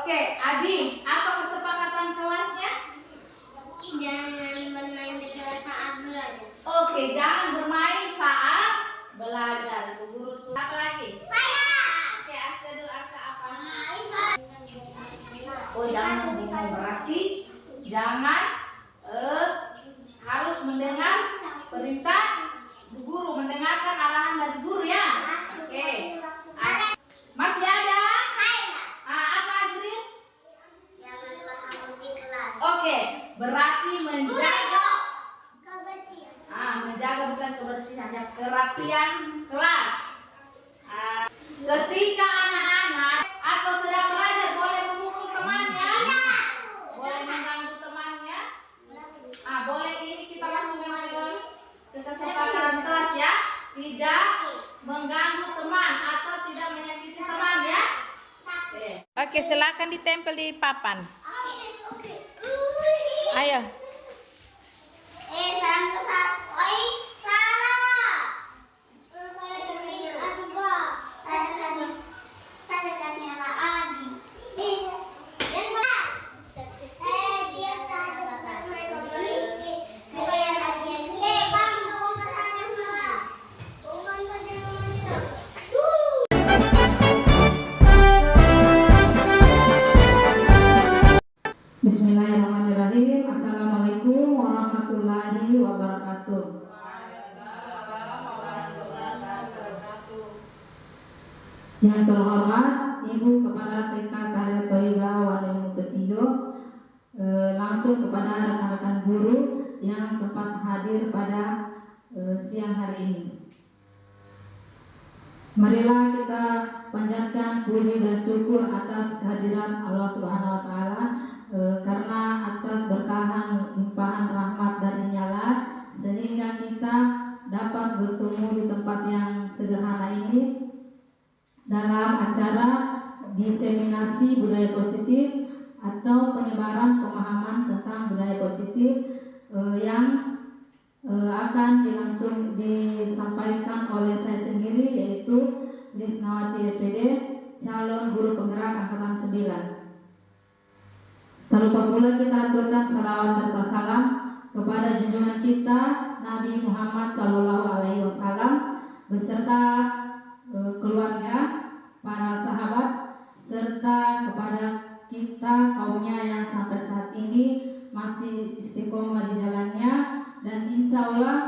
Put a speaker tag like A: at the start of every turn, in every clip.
A: Oke, Abi, apa kesepakatan kelasnya?
B: Jangan bermain di kelas saat belajar.
A: Oke, jangan bermain saat belajar. Itu guru tuh. Apa lagi?
B: Saya.
A: Oke, Asa dulu, Asa apa?
B: Aisyah.
A: Oh, jangan ngomong, berarti jangan harus mendengar perintah bu guru, mendengarkan arahan dari guru ya. Oke. Masih ada?
B: Saya.
A: Apa Azril?
B: Jangan berhenti di kelas.
A: Oke, berarti menjaga
B: Kebersihan.
A: menjaga bukan kebersihan, ya, kerapian kelas. Ketika anak-anak atau sedang belajar boleh memukul temannya, boleh mengganggu temannya. Boleh, ini kita masuk ke kesepakatan kelas ya, tidak mengganggu teman atau tidak menyakiti teman ya. Oke, silakan ditempel di papan.
B: Oke.
A: Ayo.
B: Sarang kesal. Oi, salah. Saya dengerin Asba. Saya tadi ala Adi. Yang mana? Biasa. Kalian kasihan. Bang, tolong kesana kelas. Bukan pada
C: Bismillahirrahmanirrahim. Assalamualaikum warahmatullahi wabarakatuh. Yang terhormat Ibu Kepala TK Karya Thoibah Walimul Ketiga, langsung kepada rekan-rekan guru yang sempat hadir pada siang hari ini. Marilah kita panjatkan puji dan syukur atas kehadiran Allah Subhanahu wa taala, karena atas berkahan limpahan rahmat darinya lah sehingga kita dapat bertemu di tempat yang sederhana ini dalam acara diseminasi budaya positif atau penyebaran pemahaman tentang budaya positif yang akan langsung disampaikan oleh saya sendiri, yaitu Lisnawati SPD, calon guru penggerak angkatan 9. Tak lupa pula kita aturkan salawat serta salam kepada junjungan kita Nabi Muhammad SAW beserta keluarga, para sahabat, serta kepada kita kaumnya yang sampai saat ini masih istiqomah di jalannya, dan insya Allah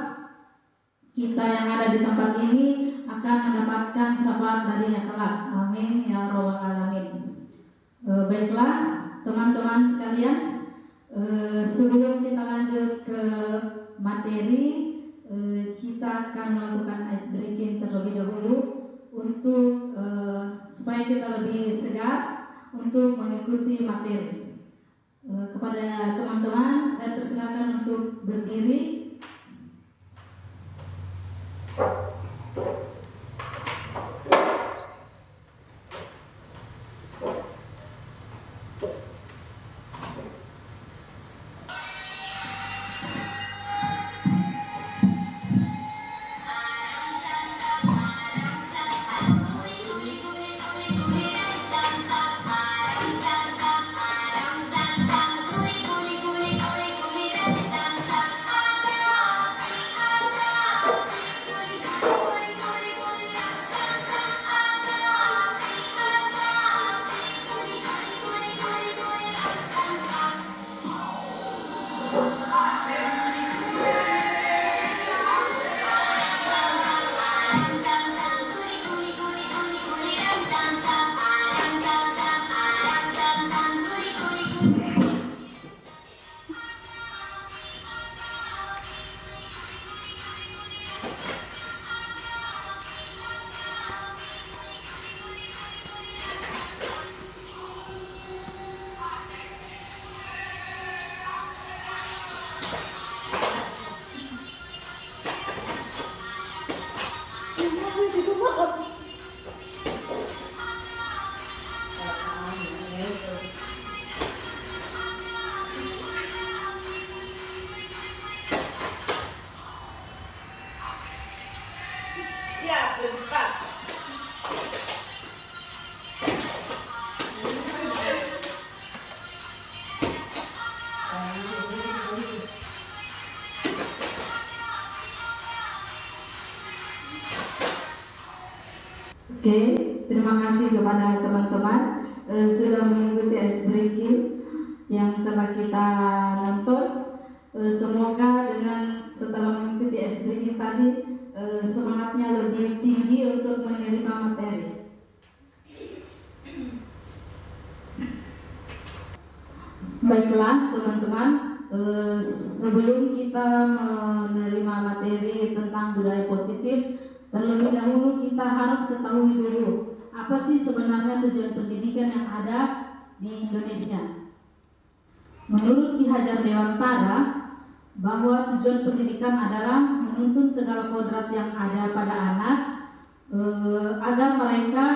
C: kita yang ada di tempat ini akan mendapatkan syafaat darinya kelak. Amin ya robbal alamin. Baiklah teman-teman sekalian, sebelum kita lanjut ke materi, kita akan melakukan ice breaking terlebih dahulu untuk supaya kita lebih segar untuk mengikuti materi. Kepada teman-teman saya persilakan untuk berdiri. Oke, terima kasih kepada teman-teman sudah mengikuti ice breaking yang telah kita nonton. Semoga dengan setelah mengikuti ice breaking tadi semangatnya lebih tinggi untuk menerima materi. Baiklah teman-teman, sebelum kita menerima materi tentang budaya positif, terlebih dahulu kita harus ketahui dulu apa sih sebenarnya tujuan pendidikan yang ada di Indonesia. Menurut Ki Hajar Dewantara, bahwa tujuan pendidikan adalah menuntun segala kodrat yang ada pada anak agar mereka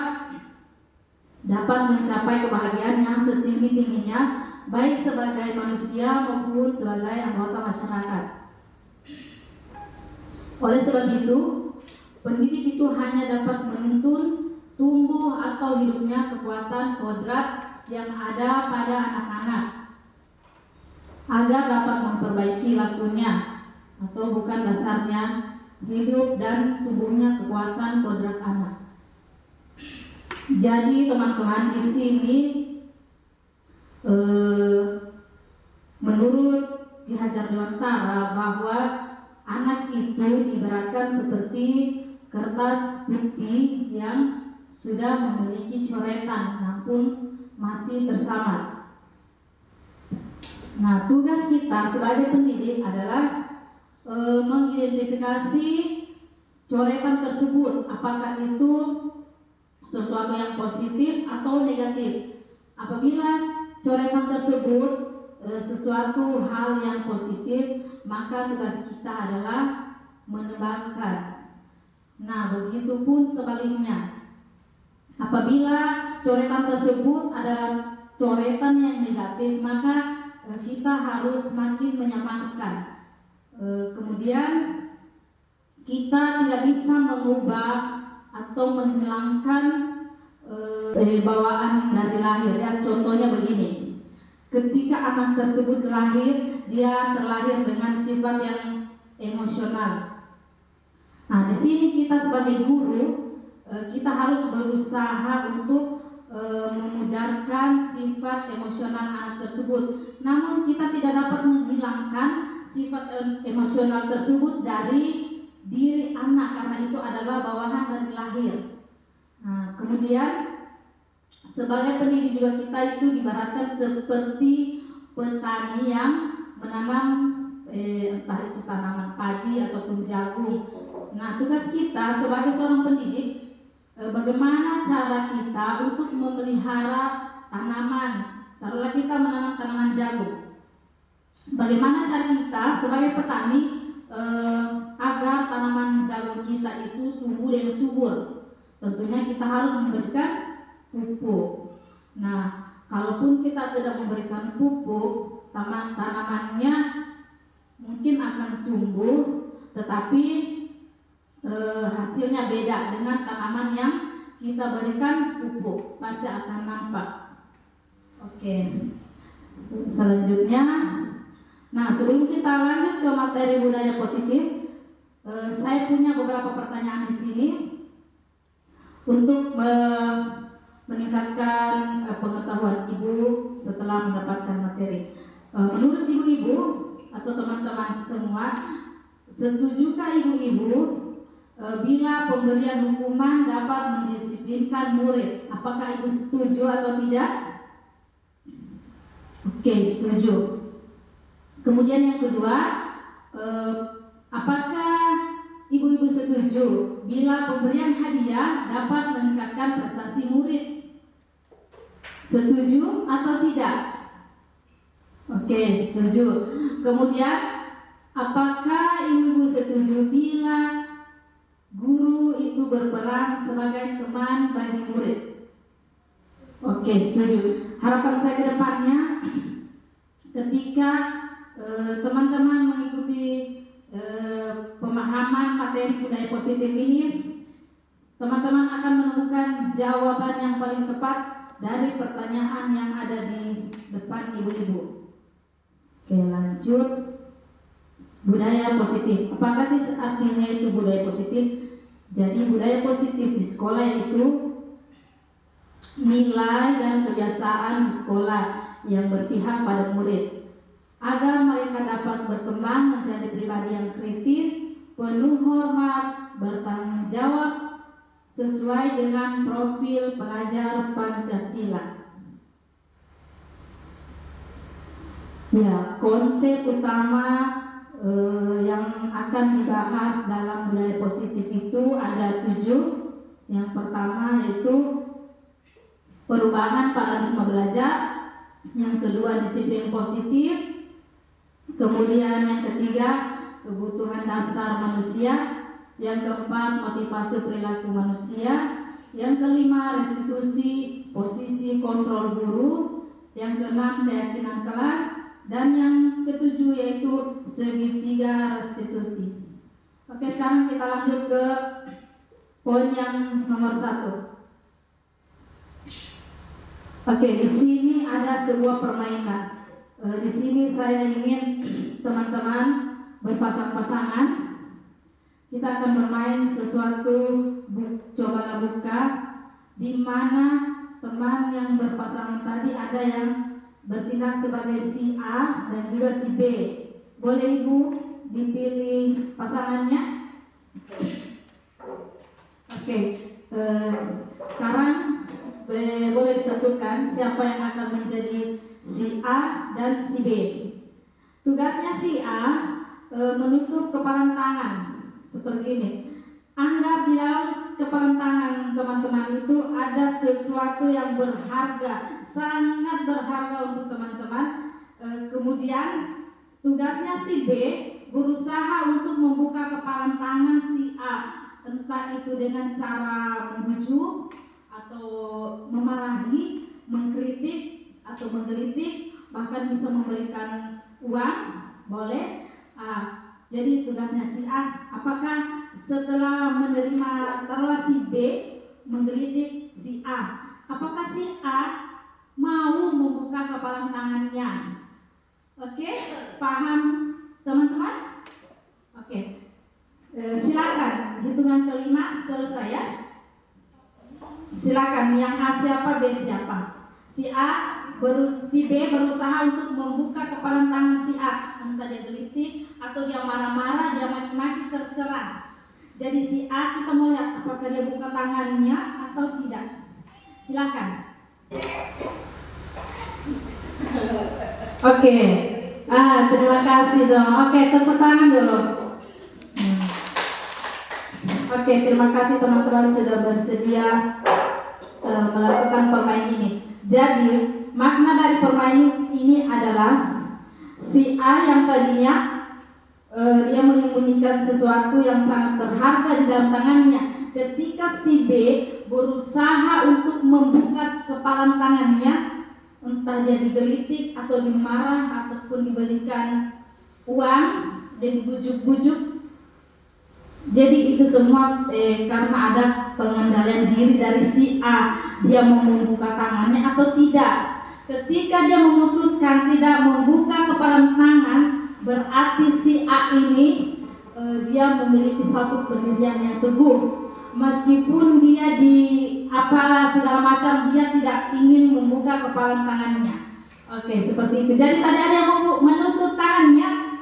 C: dapat mencapai kebahagiaan yang setinggi-tingginya, baik sebagai manusia maupun sebagai anggota masyarakat. Oleh sebab itu, pendidik itu hanya dapat menuntun tumbuh atau hidupnya kekuatan kodrat yang ada pada anak-anak agar dapat memperbaiki lakunya atau bukan dasarnya hidup dan tumbuhnya kekuatan kodrat anak. Jadi teman-teman, di sini menurut Ki Hajar Dewantara bahwa anak itu diibaratkan seperti kertas putih yang sudah memiliki coretan namun masih tersamar. Nah, tugas kita sebagai pendidik adalah mengidentifikasi coretan tersebut, apakah itu sesuatu yang positif atau negatif. Apabila coretan tersebut sesuatu hal yang positif, maka tugas kita adalah menebalkan. Nah, begitu pun sebaliknya. Apabila coretan tersebut adalah coretan yang negatif, maka kita harus makin menyamarkan. Kemudian kita tidak bisa mengubah atau menghilangkan bawaan dari lahir. Ya, contohnya begini. Ketika anak tersebut lahir, dia terlahir dengan sifat yang emosional. Nah, di sini kita sebagai guru, kita harus berusaha untuk memudarkan sifat emosional anak tersebut. Namun kita tidak dapat menghilangkan sifat emosional tersebut dari diri anak, karena itu adalah bawahan dari lahir. Nah, kemudian sebagai pendidik juga kita itu diibaratkan seperti petani yang menanam entah itu tanaman padi ataupun jagung. Nah, tugas kita sebagai seorang pendidik, bagaimana cara kita untuk memelihara tanaman. Taruhlah kita menanam tanaman jagung. Bagaimana cara kita sebagai petani agar tanaman jagung kita itu tumbuh dengan subur? Tentunya kita harus memberikan pupuk. Nah, kalaupun kita tidak memberikan pupuk, tanamannya mungkin akan tumbuh, tetapi hasilnya beda dengan tanaman yang kita berikan pupuk, pasti akan nampak. Oke, selanjutnya, nah sebelum kita lanjut ke materi budaya positif, saya punya beberapa pertanyaan di sini untuk meningkatkan pengetahuan ibu setelah mendapatkan materi. Menurut ibu-ibu atau teman-teman semua, setujukah ibu-ibu bila pemberian hukuman dapat mendisiplinkan murid? Apakah ibu setuju atau tidak? Oke, setuju. Kemudian yang kedua, apakah ibu-ibu setuju bila pemberian hadiah dapat meningkatkan prestasi murid? Setuju atau tidak? Oke, setuju. Kemudian, apakah ibu-ibu setuju bila guru itu berperan sebagai teman bagi murid? Oke, setuju. Harapan saya ke depannya, ketika teman-teman mengikuti pemahaman materi budaya positif ini, teman-teman akan menemukan jawaban yang paling tepat dari pertanyaan yang ada di depan ibu-ibu. Oke, lanjut. Budaya positif. Apakah sih artinya itu budaya positif? Jadi budaya positif di sekolah itu nilai dan kebiasaan di sekolah yang berpihak pada murid agar mereka dapat berkembang menjadi pribadi yang kritis, penuh hormat, bertanggung jawab sesuai dengan profil pelajar Pancasila. Ya, konsep utama yang akan dibahas dalam budaya positif itu ada 7. Yang pertama yaitu perubahan paradigma belajar, yang kedua disiplin positif, kemudian yang ketiga kebutuhan dasar manusia, yang keempat motivasi perilaku manusia, yang kelima restitusi posisi kontrol guru, yang keenam keyakinan kelas, dan yang ketujuh yaitu segitiga restitusi. Oke, sekarang kita lanjut ke poin yang nomor 1. Oke, di sini ada sebuah permainan. Di sini saya ingin teman-teman berpasang-pasangan. Kita akan bermain sesuatu. Cobalah buka, di mana teman yang berpasangan tadi ada yang bertindak sebagai si A dan juga si B. Boleh Ibu dipilih pasangannya? Oke, sekarang boleh ditentukan siapa yang akan menjadi si A dan si B. Tugasnya si A menutup kepalan tangan seperti ini. Anggap di dalam kepalan tangan teman-teman itu ada sesuatu yang berharga, sangat berharga untuk teman-teman. Kemudian tugasnya si B berusaha untuk membuka kepalan tangan si A, entah itu dengan cara membujuk atau memarahi, mengkritik atau menggelitik, bahkan bisa memberikan uang, boleh. Jadi tugasnya si A, apakah setelah menerima taruhlah si B menggelitik si A, apakah si A mau membuka kepalan tangannya? Oke, paham teman-teman? Oke, silakan hitungan kelima selesai ya. Silakan, yang A siapa, B siapa? Si B berusaha untuk membuka kepalan tangan si A, entah dia gelitik atau dia marah-marah, dia maki-maki, terserah. Jadi si A kita mau lihat apakah dia buka tangannya atau tidak. Silakan. Oke. Terima kasih dong. Oke, tepuk tangan dulu. Oke, terima kasih teman-teman sudah bersedia melakukan permainan ini. Jadi makna dari permainan ini adalah si A yang tadinya dia menyembunyikan sesuatu yang sangat berharga di dalam tangannya. Ketika si B berusaha untuk membuka kepalan tangannya, entah dia digelitik atau dimarah ataupun diberikan uang dan dibujuk-bujuk. Jadi itu semua karena ada pengendalian diri dari si A, dia mau membuka tangannya atau tidak. Ketika dia memutuskan tidak membuka kepalan tangan, berarti si A ini dia memiliki suatu pendirian yang teguh. Meskipun dia di apalah segala macam, dia tidak ingin membuka kepalan tangannya. Oke, seperti itu. Jadi tadi ada yang mau menutup tangannya.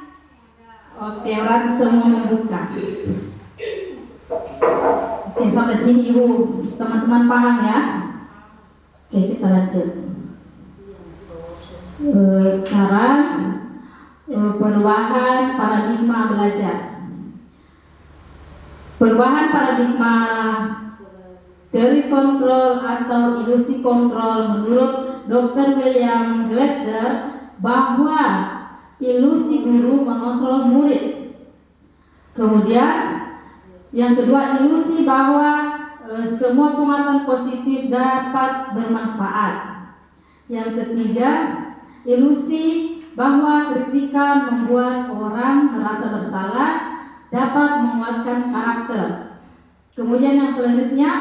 C: Oke, berarti semua membuka. Oke, sampai sini Ibu, teman-teman paham ya? Oke, kita lanjut. Sekarang perubahan paradigma belajar. Perubahan paradigma teori kontrol atau ilusi kontrol menurut Dr. William Glasser bahwa ilusi guru mengontrol murid. Kemudian yang kedua, ilusi bahwa semua penguatan positif dapat bermanfaat. Yang ketiga, ilusi bahwa kritikan membuat orang merasa bersalah, dapat menguatkan karakter. Kemudian yang selanjutnya,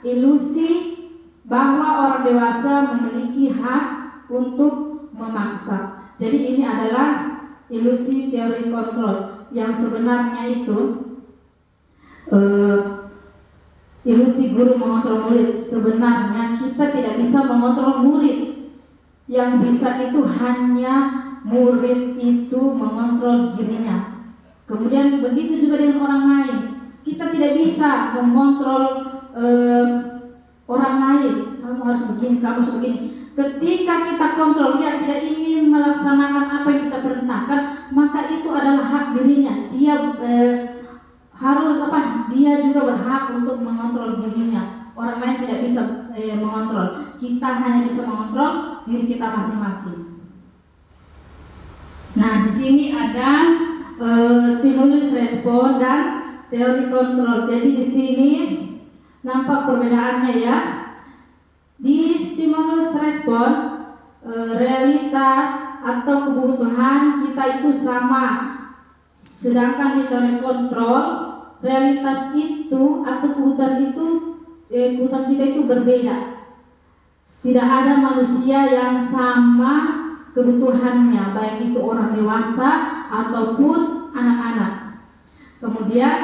C: ilusi bahwa orang dewasa memiliki hak untuk memaksa. Jadi ini adalah ilusi teori kontrol. Yang sebenarnya itu Ilusi guru mengontrol murid. Sebenarnya kita tidak bisa mengontrol murid. Yang bisa itu hanya murid itu mengontrol dirinya. Kemudian begitu juga dengan orang lain. Kita tidak bisa mengontrol orang lain. Kamu harus begini, kamu harus begini. Ketika kita kontrol dia tidak ingin melaksanakan apa yang kita perintahkan, maka itu adalah hak dirinya. Dia harus dia juga berhak untuk mengontrol dirinya. Orang lain tidak bisa mengontrol. Kita hanya bisa mengontrol diri kita masing-masing. Nah, di sini ada stimulus respon dan teori kontrol. Jadi di sini nampak perbedaannya ya. Di stimulus respon realitas atau kebutuhan kita itu sama. Sedangkan di teori kontrol realitas itu atau kebutuhan kita itu berbeda. Tidak ada manusia yang sama kebutuhannya, baik itu orang dewasa ataupun anak-anak. Kemudian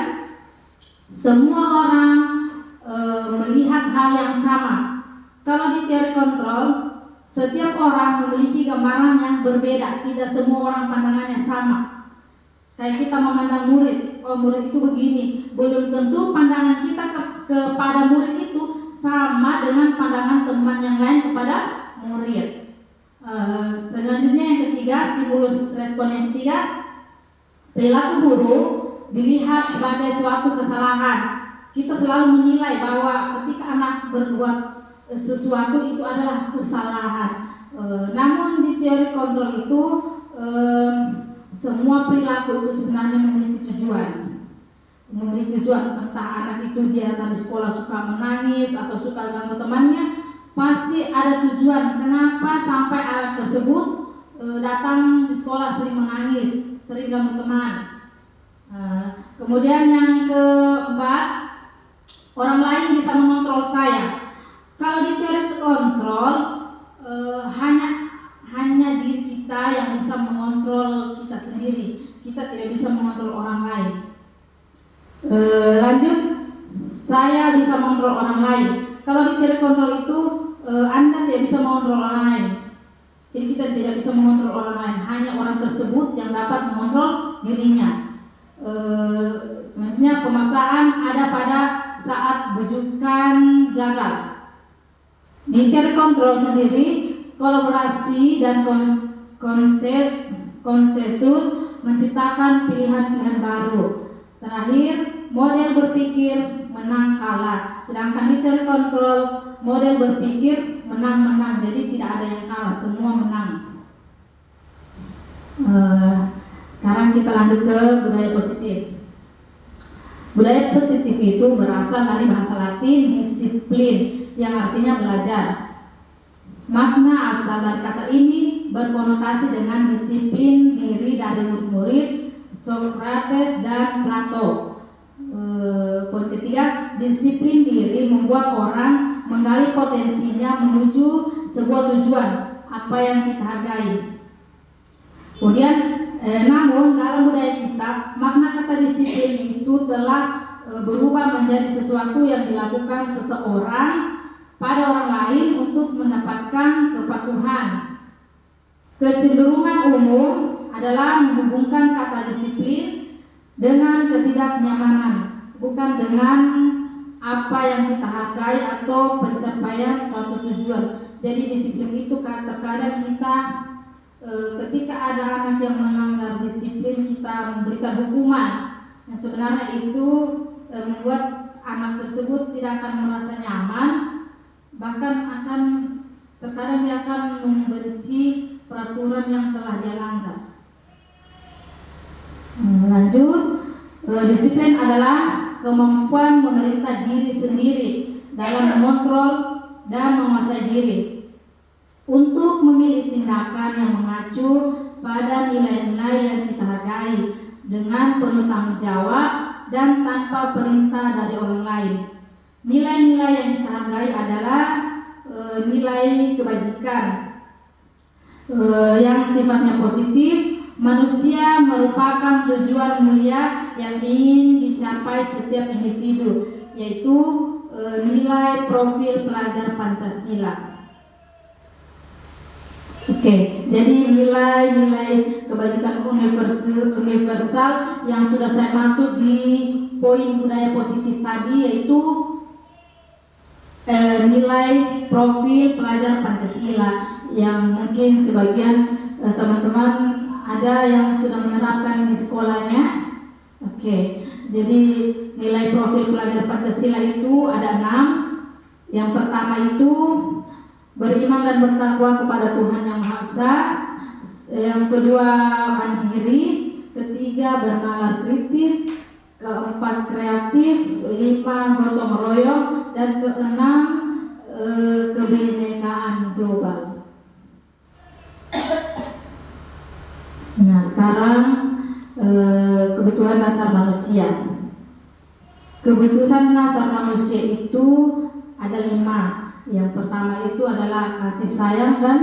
C: semua orang melihat hal yang sama. Kalau di teori kontrol, setiap orang memiliki gambaran yang berbeda. Tidak semua orang pandangannya sama. Kayak kita memandang murid, oh murid itu begini. Belum tentu pandangan kita kepada murid itu sama dengan pandangan teman yang lain kepada murid. Selanjutnya yang ketiga, stimulus respon yang ketiga, perilaku guru dilihat sebagai suatu kesalahan. Kita selalu menilai bahwa ketika anak berbuat sesuatu itu adalah kesalahan. Namun di teori kontrol itu semua perilaku itu sebenarnya memiliki tujuan. Entah anak itu dia tadi sekolah suka menangis atau suka ganggu temannya, pasti ada tujuan kenapa sampai anak tersebut datang di sekolah sering menangis, sering ganggu teman. Kemudian yang keempat, orang lain bisa mengontrol saya. Kalau di teori kontrol hanya diri kita yang bisa mengontrol kita sendiri. Kita tidak bisa mengontrol orang lain. Lanjut, saya bisa mengontrol orang lain. Kalau di teori kontrol itu Anda tidak bisa mengontrol orang lain. Jadi kita tidak bisa mengontrol orang lain. Hanya orang tersebut yang dapat mengontrol dirinya. Selanjutnya pemaksaan ada pada saat bujukan gagal. Di teori kontrol sendiri, kolaborasi dan konsensus menciptakan pilihan-pilihan baru. Terakhir, model berpikir menang kalah. Sedangkan di teori kontrol, model berpikir menang-menang. Jadi tidak ada yang kalah, semua menang. Sekarang kita lanjut ke budaya positif. Budaya positif itu berasal dari bahasa Latin disiplin, yang artinya belajar. Makna asal dari kata ini berkonotasi dengan disiplin diri dari murid-murid Socrates dan Plato. Poin ketiga, disiplin diri membuat orang menggali potensinya menuju sebuah tujuan, apa yang kita hargai. Kemudian, namun dalam budaya kita, makna kata disiplin itu telah berubah menjadi sesuatu yang dilakukan seseorang pada orang lain untuk mendapatkan kepatuhan. Kecenderungan umum adalah menghubungkan kata disiplin dengan ketidaknyamanan, bukan dengan apa yang kita hargai atau pencapaian suatu tujuan. Jadi disiplin itu terkadang kita ketika ada anak yang melanggar disiplin, kita memberikan hukuman. Yang sebenarnya itu membuat anak tersebut tidak akan merasa nyaman, bahkan akan terkadang dia akan membenci peraturan yang telah dia langgar. Lanjut, disiplin adalah kemampuan memerintah diri sendiri dalam mengontrol dan menguasai diri untuk memilih tindakan yang mengacu pada nilai-nilai yang kita hargai dengan penuh tanggung jawab dan tanpa perintah dari orang lain. Nilai-nilai yang kita hargai adalah nilai kebajikan yang sifatnya positif. Manusia merupakan tujuan mulia yang ingin dicapai setiap individu, yaitu nilai profil pelajar Pancasila. Oke, jadi nilai-nilai kebajikan universal yang sudah saya maksud di poin budaya positif tadi, yaitu nilai profil pelajar Pancasila yang mungkin sebagian teman-teman ada yang sudah menerapkan di sekolahnya. Oke, jadi nilai profil pelajar Pancasila itu ada 6. Yang pertama itu beriman dan bertakwa kepada Tuhan Yang Maha Esa. Yang kedua mandiri. Ketiga bernalar kritis. Keempat kreatif. 5 gotong royong. Dan keenam kebinekaan global. Nah, sekarang kebutuhan dasar manusia. Kebutuhan dasar manusia itu ada 5. Yang pertama itu adalah kasih sayang dan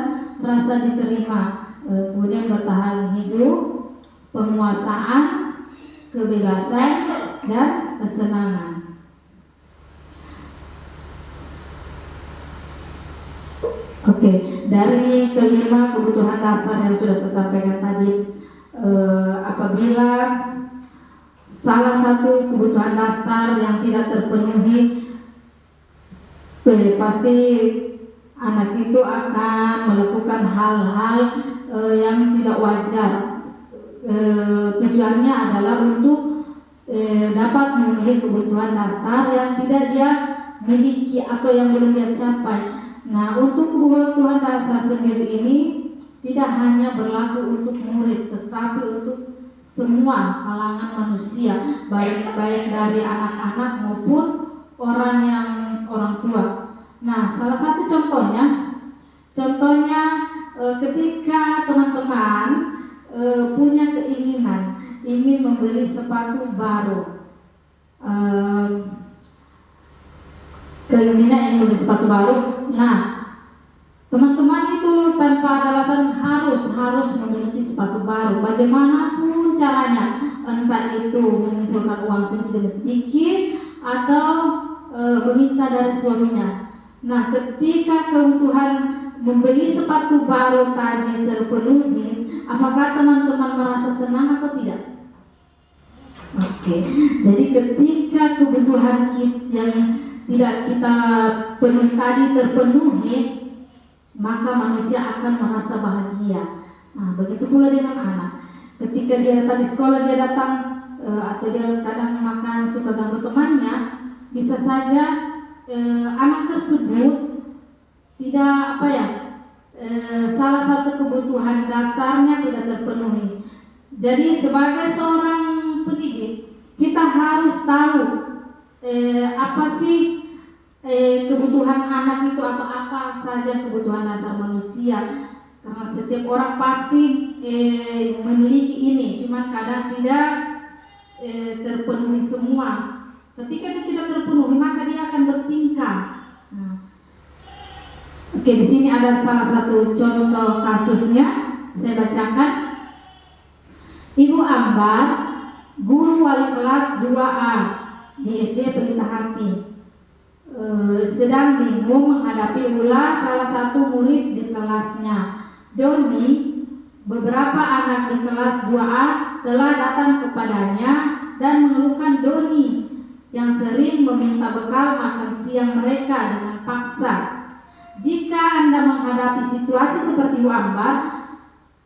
C: rasa diterima, kemudian bertahan hidup, penguasaan, kebebasan, dan kesenangan. Oke, dari kelima kebutuhan dasar yang sudah saya sampaikan tadi, apabila salah satu kebutuhan dasar yang tidak terpenuhi, pasti anak itu akan melakukan hal-hal yang tidak wajar. Tujuannya adalah untuk dapat memenuhi kebutuhan dasar yang tidak dia miliki atau yang belum dia capai. Nah, untuk kebutuhan dasar sendiri ini tidak hanya berlaku untuk murid, tetapi untuk semua kalangan manusia, baik dari anak-anak maupun orang tua. Nah, salah satu contohnya ketika teman-teman punya keinginan ingin membeli sepatu baru, nah teman-teman itu tanpa ada alasan harus memiliki sepatu baru, bagaimanapun caranya, entah itu mengumpulkan uang sedikit atau meminta dari suaminya. Nah, ketika kebutuhan membeli sepatu baru tadi terpenuhi, apakah teman-teman merasa senang atau tidak? Oke, jadi ketika kebutuhan yang tidak kita penuhi tadi terpenuhi, maka manusia akan merasa bahagia. Nah, begitu pula dengan anak. Ketika dia datang di sekolah, dia datang atau dia kadang makan suka ganggu temannya, bisa saja anak tersebut tidak salah satu kebutuhan dasarnya tidak terpenuhi. Jadi sebagai seorang pendidik, kita harus tahu apa sih kebutuhan anak itu, atau apa saja kebutuhan dasar manusia. Karena setiap orang pasti memiliki ini, cuma kadang tidak terpenuhi semua. Ketika itu tidak terpenuhi, maka dia akan bertingkah. Nah, oke, di sini ada salah satu contoh kasusnya, saya bacakan. Ibu Ambar, guru wali kelas 2A di SD Pelita Hati, sedang bingung menghadapi ulah salah satu murid di kelasnya. Doni, beberapa anak di kelas 2A telah datang kepadanya dan mengeluhkan Doni yang sering meminta bekal makan siang mereka dengan paksa. Jika Anda menghadapi situasi seperti Bu Ambar,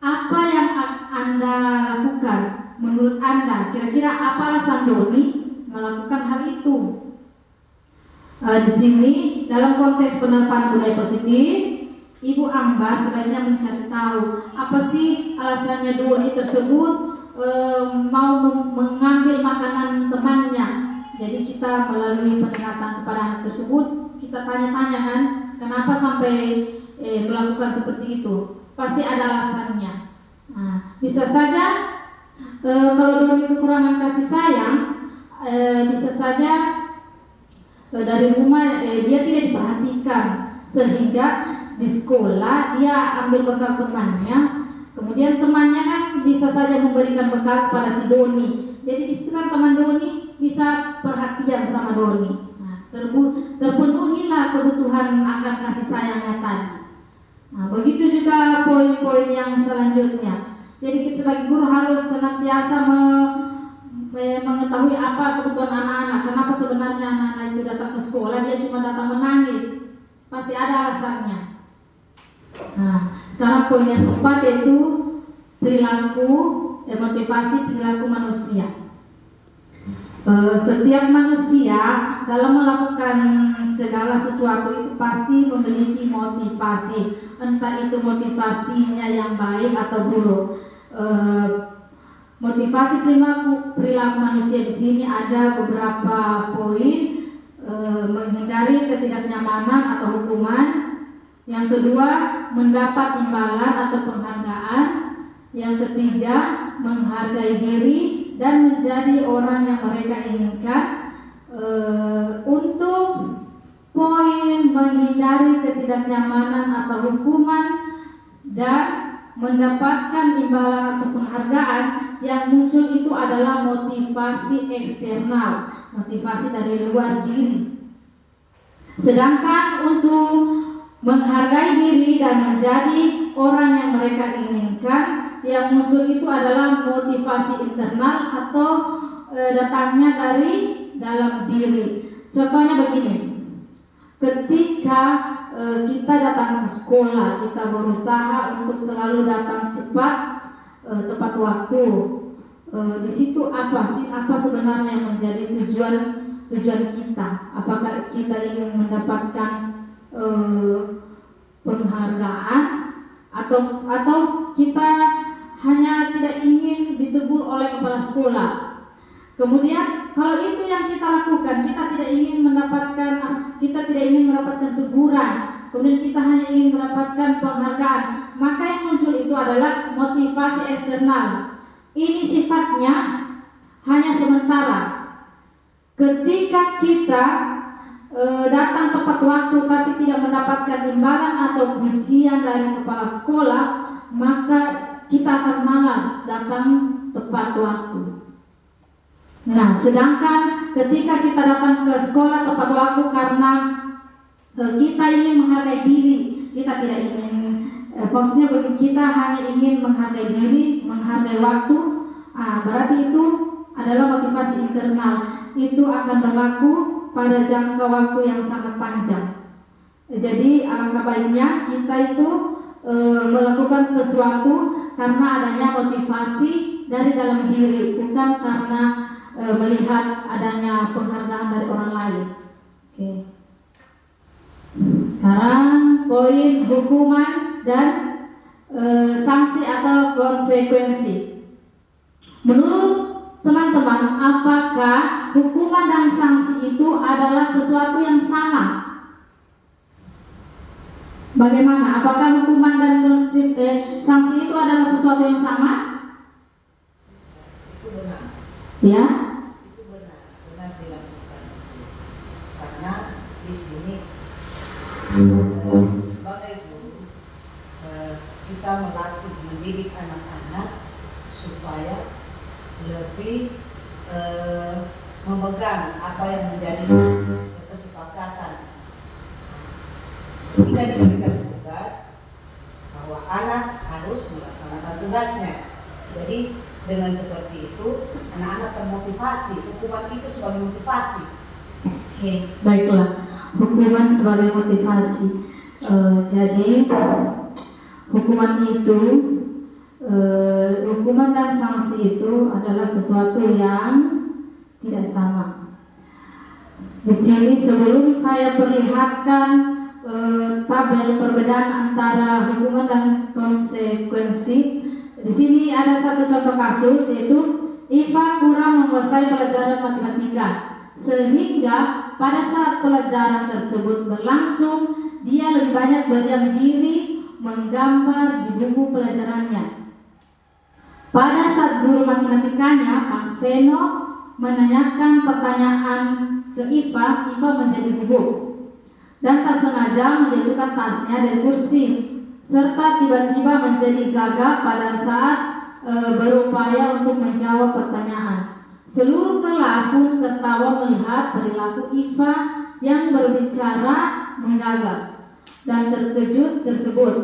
C: apa yang Anda lakukan? Menurut Anda, kira-kira apa alasan Doni melakukan hal itu? Di sini dalam konteks penerapan budaya positif, Ibu Ambar sebaiknya mencari tahu apa sih alasannya Doni tersebut mau mengambil makanan temannya. Jadi kita melalui pendekatan kepada anak tersebut, kita tanya-tanya kan, kenapa sampai melakukan seperti itu? Pasti ada alasannya. Nah, bisa saja kalau Doni kekurangan kasih sayang, bisa saja dari rumah dia tidak diperhatikan, sehingga di sekolah dia ambil bekal temannya, kemudian temannya kan bisa saja memberikan bekal kepada si Doni. Jadi di situ kan teman Doni bisa perhatian sama Doni. Nah, terpenuhilah kebutuhan akan kasih sayangnya tadi. Nah, begitu juga poin-poin yang selanjutnya. Jadi kita sebagai guru harus senantiasa mengetahui apa kebutuhan anak-anak. Kenapa sebenarnya anak-anak itu datang ke sekolah, dia cuma datang menangis, pasti ada alasannya. Nah, sekarang poin yang keempat yaitu perilaku, motivasi perilaku manusia. Setiap manusia dalam melakukan segala sesuatu itu pasti memiliki motivasi, entah itu motivasinya yang baik atau buruk. Motivasi perilaku manusia di sini ada beberapa poin. Menghindari ketidaknyamanan atau hukuman. Yang kedua, mendapat imbalan atau penghargaan. Yang ketiga, menghargai diri dan menjadi orang yang mereka inginkan. Untuk poin menghindari ketidaknyamanan atau hukuman dan mendapatkan imbalan atau penghargaan, yang muncul itu adalah motivasi eksternal, motivasi dari luar diri. Sedangkan untuk menghargai diri dan menjadi orang yang mereka inginkan, yang muncul itu adalah motivasi internal atau datangnya dari dalam diri. Contohnya begini, ketika kita datang ke sekolah, kita berusaha untuk selalu datang cepat, tepat waktu. Di situ apa sih? Apa sebenarnya yang menjadi tujuan kita? Apakah kita ingin mendapatkan penghargaan atau kita hanya tidak ingin ditegur oleh kepala sekolah? Kemudian kalau itu yang kita lakukan, kita tidak ingin mendapatkan teguran, kemudian kita hanya ingin mendapatkan penghargaan, maka yang muncul itu adalah motivasi eksternal. Ini sifatnya hanya sementara. Ketika kita datang tepat waktu tapi tidak mendapatkan imbalan atau pujian dari kepala sekolah, maka kita akan malas datang tepat waktu. Nah, sedangkan ketika kita datang ke sekolah tepat waktu karena kita ingin menghargai diri, kita tidak ingin, maksudnya kita hanya ingin menghargai diri, menghargai waktu, berarti itu adalah motivasi internal. Itu akan berlaku pada jangka waktu yang sangat panjang. Jadi alangkah baiknya kita itu melakukan sesuatu karena adanya motivasi dari dalam diri, bukan karena melihat adanya penghargaan dari orang lain. Oke. Sekarang poin hukuman dan sanksi atau konsekuensi. Menurut teman-teman, apakah hukuman dan sanksi itu adalah sesuatu yang sama? Bagaimana? Apakah hukuman dan sanksi itu adalah sesuatu yang sama?
D: Itu benar.
C: Ya.
D: Itu benar dilakukan. Karena di sini sebagai guru kita melatih mendidik anak-anak supaya lebih memegang apa yang menjadi kesepakatan. Ketika diberikan tugas bahwa anak harus melaksanakan tugasnya. Jadi dengan seperti itu anak-anak termotivasi. Hukuman itu sebagai motivasi.
C: Oke, baiklah. Hukuman sebagai motivasi. Jadi hukuman itu, hukuman dan sanksi itu adalah sesuatu yang tidak sama. Di sini sebelum saya perlihatkan tabel perbedaan antara hukuman dan konsekuensi, di sini ada satu contoh kasus, yaitu Iva kurang menguasai pelajaran matematika, sehingga pada saat pelajaran tersebut berlangsung, dia lebih banyak berdiam diri menggambar di buku pelajarannya. Pada saat guru matematikanya, Pak Seno, menanyakan pertanyaan ke Iva, Iva menjadi gugup dan tak sengaja menjatuhkan tasnya dari kursi, serta tiba-tiba menjadi gagap pada saat berupaya untuk menjawab pertanyaan. Seluruh kelas pun tertawa melihat perilaku Iva yang berbicara menggagap dan terkejut tersebut.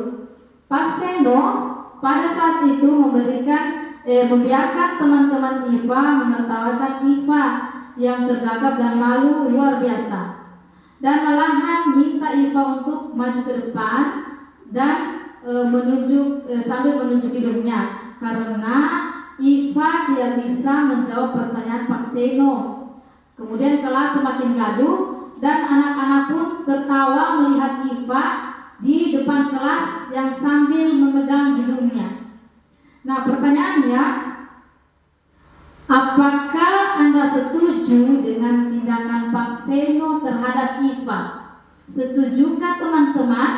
C: Pak Seno pada saat itu membiarkan teman-teman IPA menertawakan IPA yang tergagap dan malu luar biasa, dan malahan minta IPA untuk maju ke depan dan sambil menunjuk hidungnya, karena IPA tidak bisa menjawab pertanyaan Pak Seno. Kemudian kelas semakin gaduh dan anak-anak pun tertawa melihat IPA di depan kelas yang sambil memegang hidungnya. Nah, pertanyaannya, apakah Anda setuju dengan tindakan Pak Seno terhadap IPA? Setujukah teman-teman?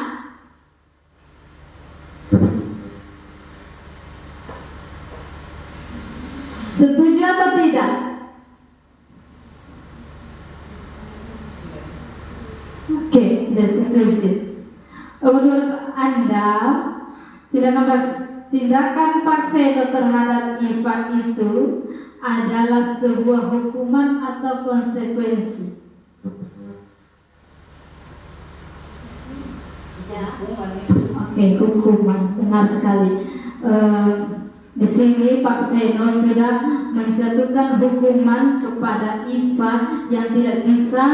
C: Setuju atau tidak? Oke, tidak setuju. Menurut Anda, tindakan Pak Seno terhadap IPA itu adalah sebuah hukuman atau konsekuensi? Oke, hukuman, benar sekali. Di sini Pak Seno sudah menjatuhkan hukuman kepada IPA yang tidak bisa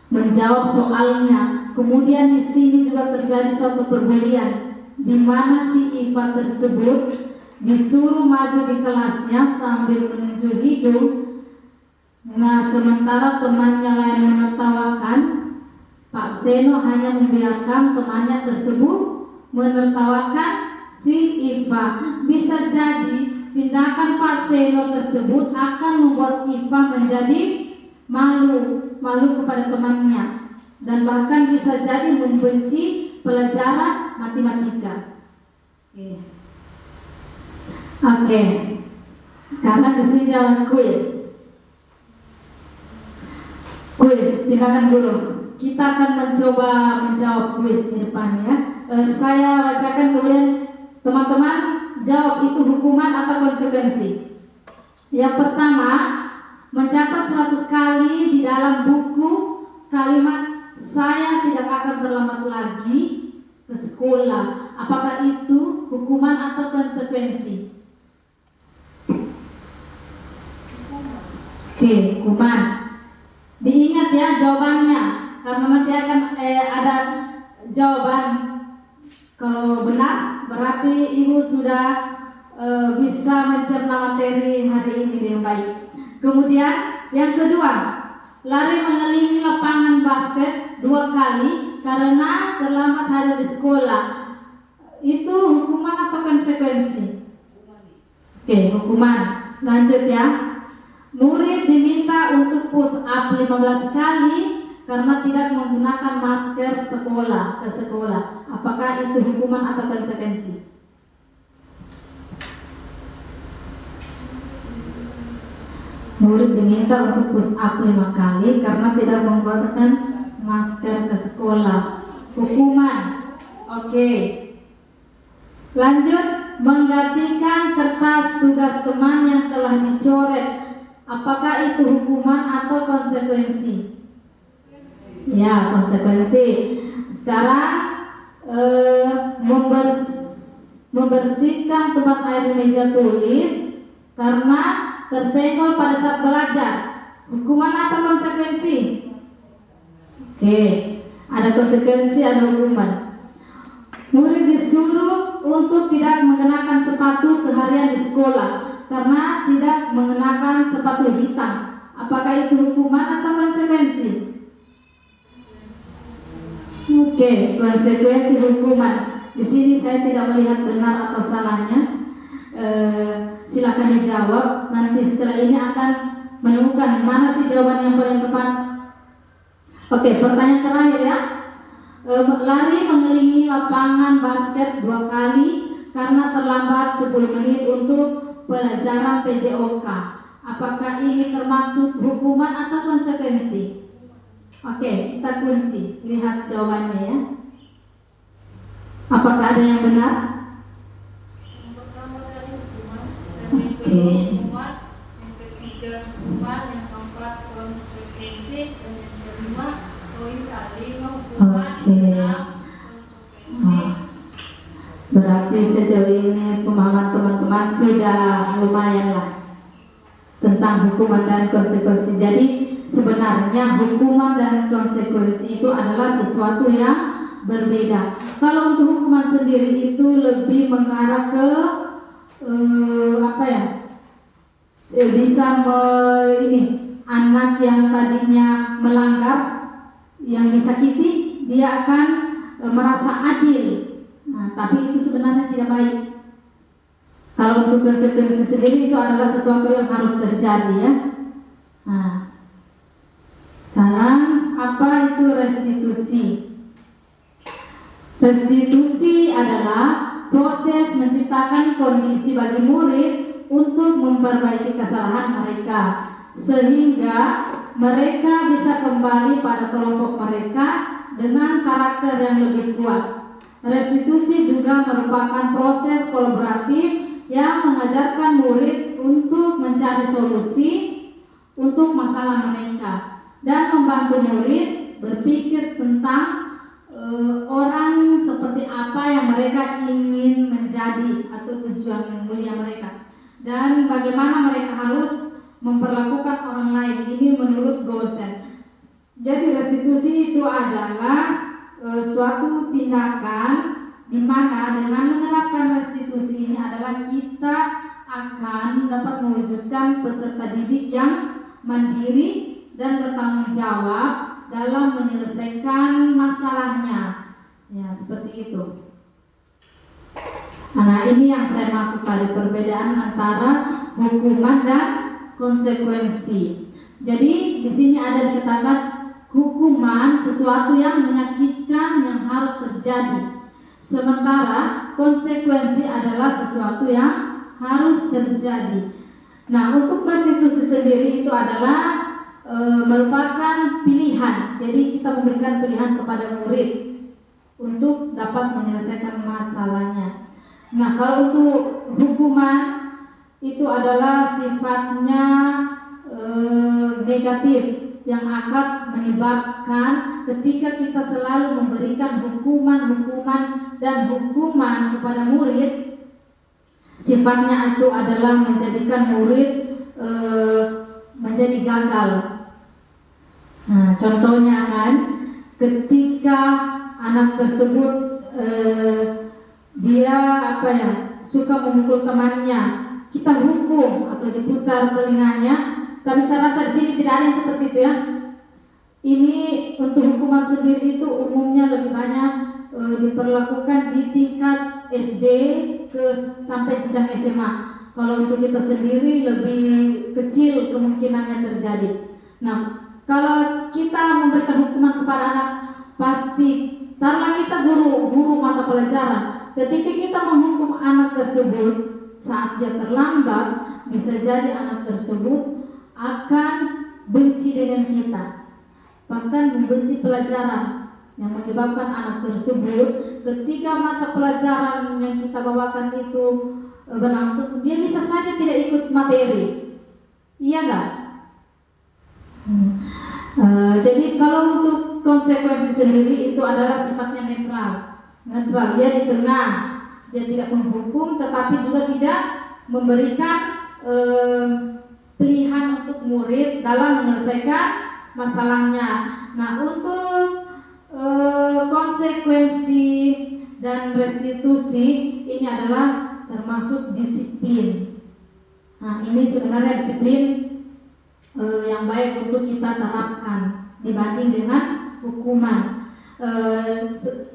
C: menjawab soalnya. Kemudian di sini juga terjadi suatu perbulian, di mana si IPA tersebut disuruh maju di kelasnya sambil menunjuk hidung. Nah, sementara temannya lain menertawakan, Pak Seno hanya membiarkan temannya tersebut menertawakan si IPA. Bisa jadi tindakan Pak Seno tersebut akan membuat IPA menjadi malu kepada temannya, dan bahkan bisa jadi membenci pelajaran matematika. Oke. Sekarang di sini ada kuis. Tindakan guru. Kita akan mencoba menjawab kuis di depan ya. Saya bacakan, kemudian teman-teman jawab itu hukuman atau konsekuensi. Yang pertama, mencatat 100 kali di dalam buku kalimat "saya tidak akan terlambat lagi ke sekolah". Apakah itu hukuman atau konsekuensi? Oke, hukuman. Diingat ya jawabannya, karena nanti akan ada jawaban. Kalau benar berarti ibu sudah bisa mencerna materi hari ini dengan baik. Kemudian yang kedua, lari mengelilingi lapangan basket 2 kali karena terlambat hadir di sekolah. Itu hukuman atau konsekuensi? Oke, hukuman. Lanjut ya. Murid diminta untuk push up 15 kali karena tidak menggunakan masker ke sekolah. Apakah itu hukuman atau konsekuensi? Murid diminta untuk push up 5 kali karena tidak menggunakan masker ke sekolah. Hukuman. Oke. Lanjut, menggantikan kertas tugas teman yang telah dicoret. Apakah itu hukuman atau konsekuensi? Ya, konsekuensi. Sekarang membersihkan tempat air di meja tulis karena tersenggol pada saat belajar. Hukuman atau konsekuensi? Oke, ada konsekuensi, ada hukuman. Murid disuruh untuk tidak mengenakan sepatu seharian di sekolah karena tidak mengenakan sepatu hitam. Apakah itu hukuman atau konsekuensi? Oke, konsekuensi hukuman. Di sini saya tidak melihat benar atau salahnya. Silakan dijawab. Nanti setelah ini akan menemukan mana sih jawaban yang paling tepat. Oke, pertanyaan terakhir ya. Lari mengelilingi lapangan basket 2 kali karena terlambat 10 menit untuk pelajaran PJOK. Apakah ini termasuk hukuman atau konsekuensi? Oke, kita kunci. Lihat jawabannya ya. Apakah ada yang benar?
A: Yang pertama tadi hukuman, yang kedua hukuman, yang ketiga hukuman, yang keempat konsekuensi, dan yang kelima
C: Berarti sejauh ini pemahaman teman-teman sudah lumayan lah tentang hukuman dan konsekuensi. Jadi sebenarnya hukuman dan konsekuensi itu adalah sesuatu yang berbeda. Kalau untuk hukuman sendiri itu lebih mengarah ke bisa ini anak yang tadinya melanggar, yang disakiti, dia akan merasa adil. Nah, tapi itu sebenarnya tidak baik. Kalau untuk konsekuensi sendiri itu adalah sesuatu yang harus terjadi ya. Nah, sekarang apa itu restitusi? Restitusi adalah proses menciptakan kondisi bagi murid untuk memperbaiki kesalahan mereka sehingga mereka bisa kembali pada kelompok mereka dengan karakter yang lebih kuat. Restitusi juga merupakan proses kolaboratif yang mengajarkan murid untuk mencari solusi untuk masalah mereka dan membantu murid berpikir tentang orang seperti apa yang mereka ingin menjadi atau tujuan mulia mereka dan bagaimana mereka harus memperlakukan orang lain. Ini menurut Gosen. Jadi restitusi itu adalah suatu tindakan di mana dengan menerapkan restitusi ini adalah kita akan dapat mewujudkan peserta didik yang mandiri dan bertanggung jawab dalam menyelesaikan masalahnya. Ya, seperti itu. Nah, ini yang saya maksud tadi, perbedaan antara hukuman dan konsekuensi. Jadi di sini ada dikatakan hukuman sesuatu yang menyakitkan yang harus terjadi. Sementara konsekuensi adalah sesuatu yang harus terjadi. Nah, untuk restitusi sendiri itu adalah merupakan pilihan. Jadi kita memberikan pilihan kepada murid untuk dapat menyelesaikan masalahnya. Nah, kalau untuk hukuman itu adalah sifatnya negatif yang akan menyebabkan ketika kita selalu memberikan hukuman dan hukuman kepada murid, sifatnya itu adalah menjadikan murid menjadi gagal. Nah, contohnya kan, ketika anak tersebut dia suka memukul temannya, kita hukum atau diputar telinganya. Tapi saya rasa di sini tidak ada yang seperti itu ya. Ini untuk hukuman sendiri itu umumnya lebih banyak diperlakukan di tingkat SD sampai jenjang SMA. Kalau untuk kita sendiri lebih kecil kemungkinannya terjadi. Nah, kalau kita memberikan hukuman kepada anak, pasti taruhlah kita guru mata pelajaran. Ketika kita menghukum anak tersebut saat dia terlambat, bisa jadi anak tersebut akan benci dengan kita, bahkan membenci pelajaran, yang menyebabkan anak tersebut ketika mata pelajaran yang kita bawakan itu berlangsung, dia bisa saja tidak ikut materi. Iya enggak? Jadi kalau untuk konsekuensi sendiri itu adalah sifatnya netral, dia di tengah, dia tidak menghukum tetapi juga tidak memberikan pilihan untuk murid dalam menyelesaikan masalahnya. Nah, untuk konsekuensi dan restitusi ini adalah termasuk disiplin. Nah, ini sebenarnya disiplin yang baik untuk kita terapkan dibanding dengan hukuman.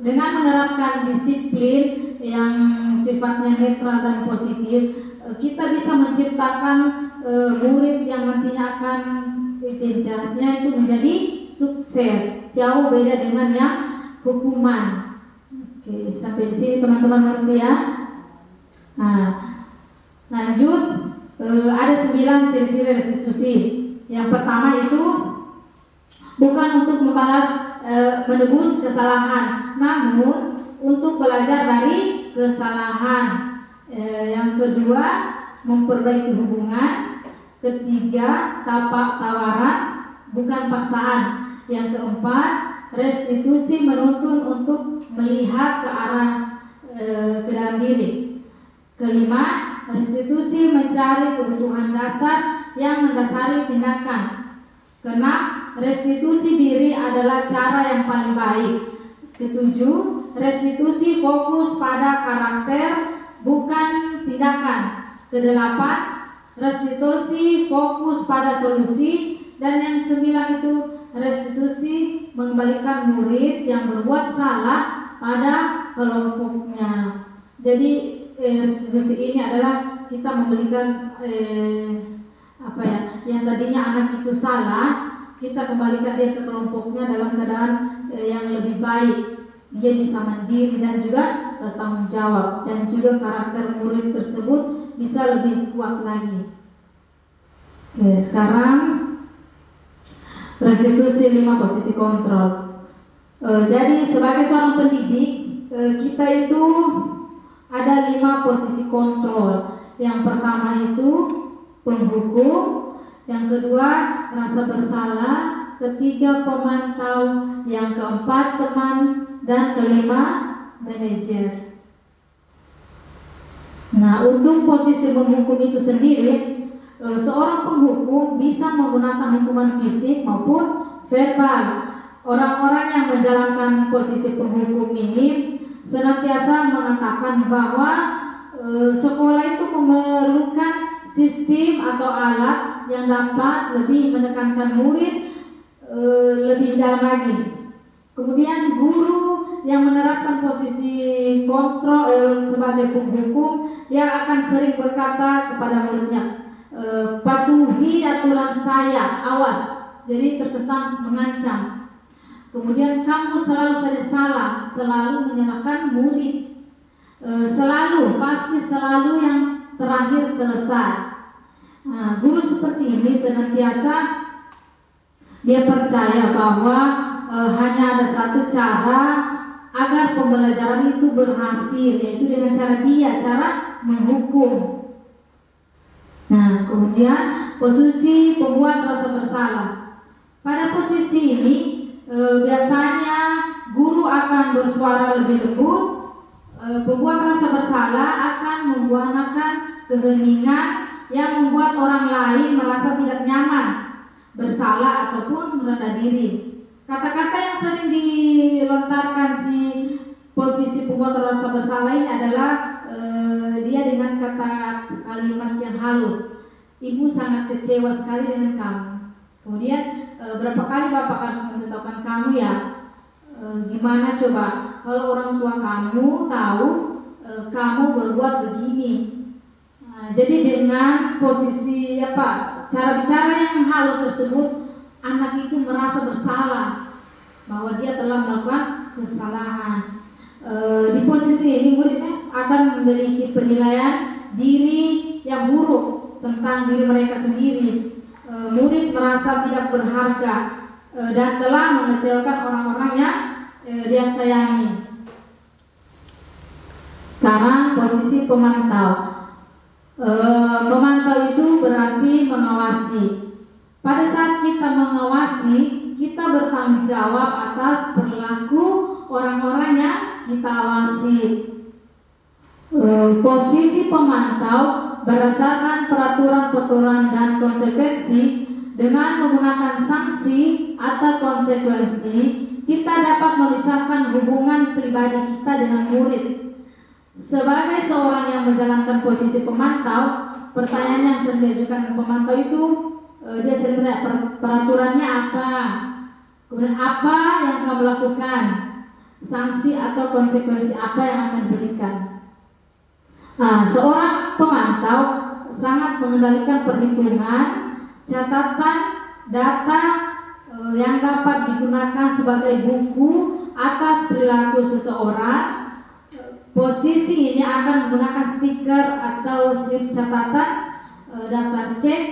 C: Dengan menerapkan disiplin yang sifatnya netral dan positif, kita bisa menciptakan murid yang nantinya akan identitasnya itu menjadi sukses, jauh beda dengan yang hukuman. Oke, sampai di sini teman-teman ngerti ya. Nah, lanjut, ada 9 ciri-ciri restitusi. Yang pertama itu bukan untuk menebus kesalahan, namun untuk belajar dari kesalahan. Yang kedua, memperbaiki hubungan. Ketiga, tawaran bukan paksaan. Yang keempat, restitusi menuntun untuk melihat ke arah ke dalam Kelima, restitusi mencari kebutuhan dasar yang mendasari tindakan. Keenam, restitusi diri adalah cara yang paling baik. Ketujuh, restitusi fokus pada karakter bukan tindakan. Kedelapan, restitusi fokus pada solusi. Dan yang sembilan itu restitusi mengembalikan murid yang berbuat salah pada kelompoknya. Jadi restitusi ini adalah kita memberikan yang tadinya anak itu salah, kita kembalikan dia ke kelompoknya dalam keadaan yang lebih baik. Dia bisa mandiri dan juga bertanggung jawab, dan juga karakter murid tersebut bisa lebih kuat lagi. Oke, sekarang restitusi 5 posisi kontrol. Jadi sebagai seorang pendidik, kita itu ada 5 posisi kontrol. Yang pertama itu penghukum, yang kedua rasa bersalah, ketiga pemantau, yang keempat teman, dan kelima manajer. Nah, untuk posisi menghukum itu sendiri, seorang penghukum bisa menggunakan hukuman fisik maupun verbal. Orang-orang yang menjalankan posisi penghukum ini senantiasa mengatakan bahwa sekolah itu memerlukan sistem atau alat yang dapat lebih menekankan murid lebih dalam lagi. Kemudian guru yang menerapkan posisi kontrol sebagai penghukum, dia akan sering berkata kepada muridnya, patuhi aturan saya, awas. Jadi terkesan mengancam. Kemudian kamu selalu saja salah, selalu menyalahkan murid, pasti selalu yang terakhir selesai. Nah, guru seperti ini senantiasa dia percaya bahwa hanya ada satu cara agar pembelajaran itu berhasil, yaitu dengan cara menghukum. Nah, kemudian posisi pembuat rasa bersalah. Pada posisi ini biasanya guru akan bersuara lebih lembut. Pembuat rasa bersalah akan membuahkan keheningan yang membuat orang lain merasa tidak nyaman, bersalah ataupun merendah diri. Kata-kata yang sering dilontarkan si posisi pembuat rasa bersalah ini adalah dia dengan kalimat yang halus. Ibu sangat kecewa sekali dengan kamu. Kemudian berapa kali Bapak harus memberitahukan kamu ya? Gimana coba kalau orang tua kamu tahu kamu berbuat begini? Nah, jadi dengan posisi cara bicara yang halus tersebut, anak itu merasa bersalah bahwa dia telah melakukan kesalahan. Di posisi ini muridnya akan memiliki penilaian diri yang buruk tentang diri mereka sendiri. Murid merasa tidak berharga dan telah mengecewakan orang-orang yang dia sayangi. Sekarang posisi pemantau. Memantau itu berarti mengawasi. Pada saat kita mengawasi, kita bertanggung jawab atas perilaku orang-orang yang kita awasi. Posisi pemantau berdasarkan peraturan-peraturan dan konsekuensi. Dengan menggunakan sanksi atau konsekuensi, kita dapat memisahkan hubungan pribadi kita dengan murid. Sebagai seorang yang menjalankan posisi pemantau, pertanyaan yang sering diajukan pemantau itu, dia sering bertanya, peraturannya apa? Kemudian apa yang kamu lakukan? Sanksi atau konsekuensi apa yang akan diberikan? Seorang pemantau sangat mengendalikan perhitungan, catatan, data yang dapat digunakan sebagai buku atas perilaku seseorang. Posisi ini akan menggunakan stiker atau slip catatan, daftar cek.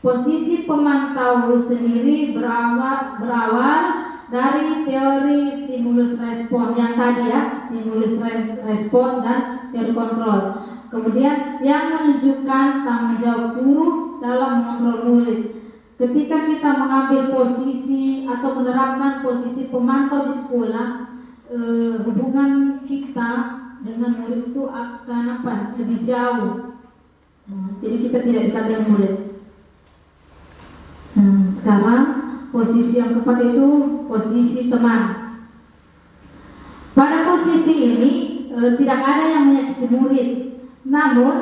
C: Posisi pemantau sendiri berawal dari teori stimulus respon yang tadi ya, stimulus respon dan teori kontrol. Kemudian yang menunjukkan tanggung jawab guru dalam mengontrol murid. Ketika kita mengambil posisi atau menerapkan posisi pemantau di sekolah, hubungan kita dengan murid itu akan apa? Lebih jauh. Jadi kita tidak dekat dengan murid. Sekarang posisi yang keempat itu posisi teman. Pada posisi ini tidak ada yang menyakiti murid, namun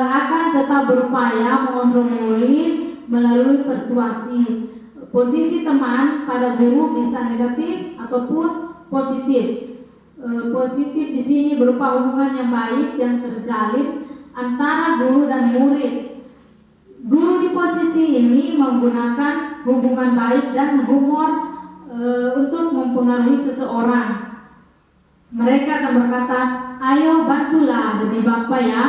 C: akan tetap berupaya mengontrol murid melalui persuasi. Posisi teman pada guru bisa negatif ataupun positif. Positif di sini berupa hubungan yang baik yang terjalin antara guru dan murid. Guru di posisi ini menggunakan hubungan baik dan humor untuk mempengaruhi seseorang. Mereka akan berkata, ayo bantulah demi Bapak ya.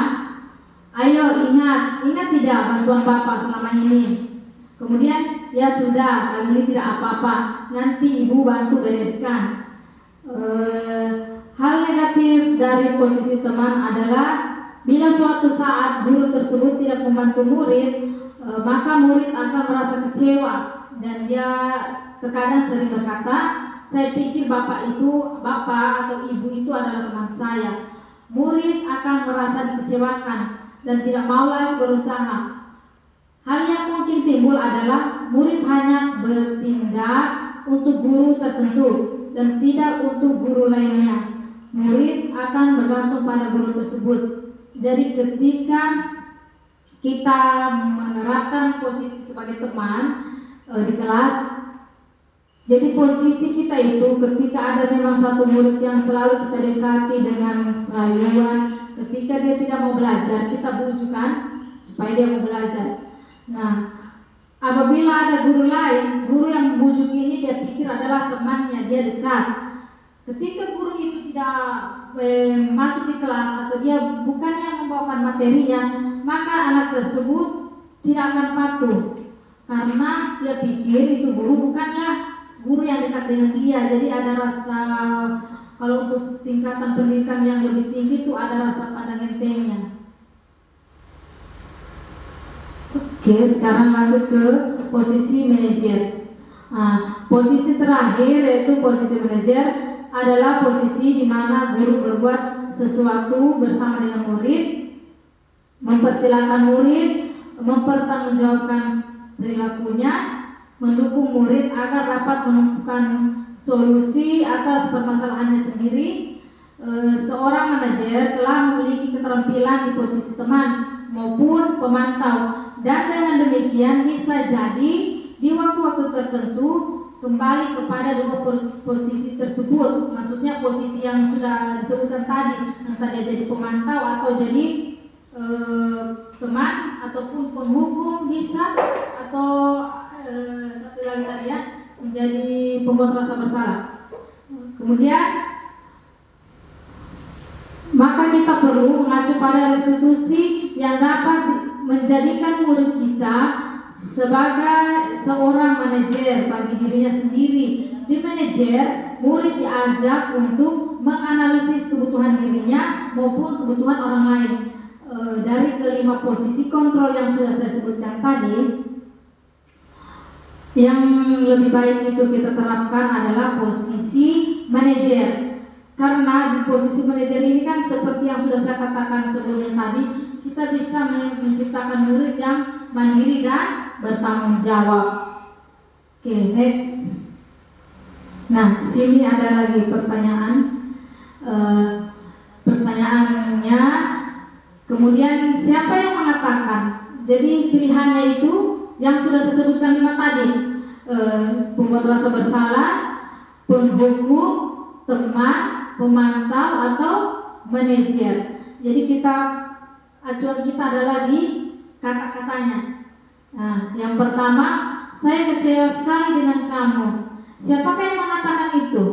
C: Ayo ingat tidak bantuan Bapak selama ini. Kemudian, ya sudah, kali ini tidak apa-apa, nanti Ibu bantu bereskan. Hal negatif dari posisi teman adalah bila suatu saat guru tersebut tidak membantu murid, maka murid akan merasa kecewa dan dia terkadang sering berkata, saya pikir Bapak atau Ibu itu adalah teman saya. Murid akan merasa dikecewakan dan tidak mau lagi berusaha. Hal yang mungkin timbul adalah murid hanya bertindak untuk guru tertentu dan tidak untuk guru lainnya. Murid akan bergantung pada guru tersebut. Jadi ketika kita menerapkan posisi sebagai teman di kelas, jadi posisi kita itu ketika ada memang satu murid yang selalu kita dekati dengan rayuan, ketika dia tidak mau belajar, kita bujukan supaya dia mau belajar. Nah, apabila ada guru lain, guru yang membujuk ini dia pikir adalah temannya, dia dekat. Ketika guru itu tidak masuk di kelas atau dia bukan yang membawakan materinya, maka anak tersebut tidak akan patuh karena dia pikir itu guru bukanlah guru yang dekat dengan dia. Jadi ada rasa, kalau untuk tingkatan pendidikan yang lebih tinggi itu ada rasa pandang entengnya. Oke, sekarang lanjut ke posisi manajer. Posisi terakhir yaitu posisi manajer adalah posisi di mana guru berbuat sesuatu bersama dengan murid, mempersilahkan murid, mempertanggungjawabkan perilakunya, mendukung murid agar dapat menemukan solusi atas permasalahannya sendiri. Seorang manajer telah memiliki keterampilan di posisi teman maupun pemantau. Dan dengan demikian bisa jadi di waktu-waktu tertentu kembali kepada dua posisi tersebut. Maksudnya posisi yang sudah disebutkan tadi, entah dia jadi pemantau atau jadi teman ataupun penghukum bisa, atau satu lagi tadi ya, menjadi pembuat rasa bersalah. Kemudian maka kita perlu mengacu pada restitusi yang dapat menjadikan murid kita sebagai seorang manajer bagi dirinya sendiri. Di manajer, murid diajak untuk menganalisis kebutuhan dirinya maupun kebutuhan orang lain. Dari kelima posisi kontrol yang sudah saya sebutkan tadi, yang lebih baik itu kita terapkan adalah posisi manajer. Karena di posisi manajer ini kan seperti yang sudah saya katakan sebelumnya tadi, kita bisa menciptakan murid yang mandiri dan bertanggung jawab. Oke, next. Nah, sini ada lagi pertanyaan. Pertanyaannya, kemudian siapa yang mengatakan? Jadi pilihannya itu yang sudah saya sebutkan 5 tadi, pembuat rasa bersalah, penghukum, teman, pemantau atau manajer. Jadi acuan kita adalah di kata-katanya. Nah, yang pertama, saya kecewa sekali dengan kamu. Siapakah yang mengatakan itu?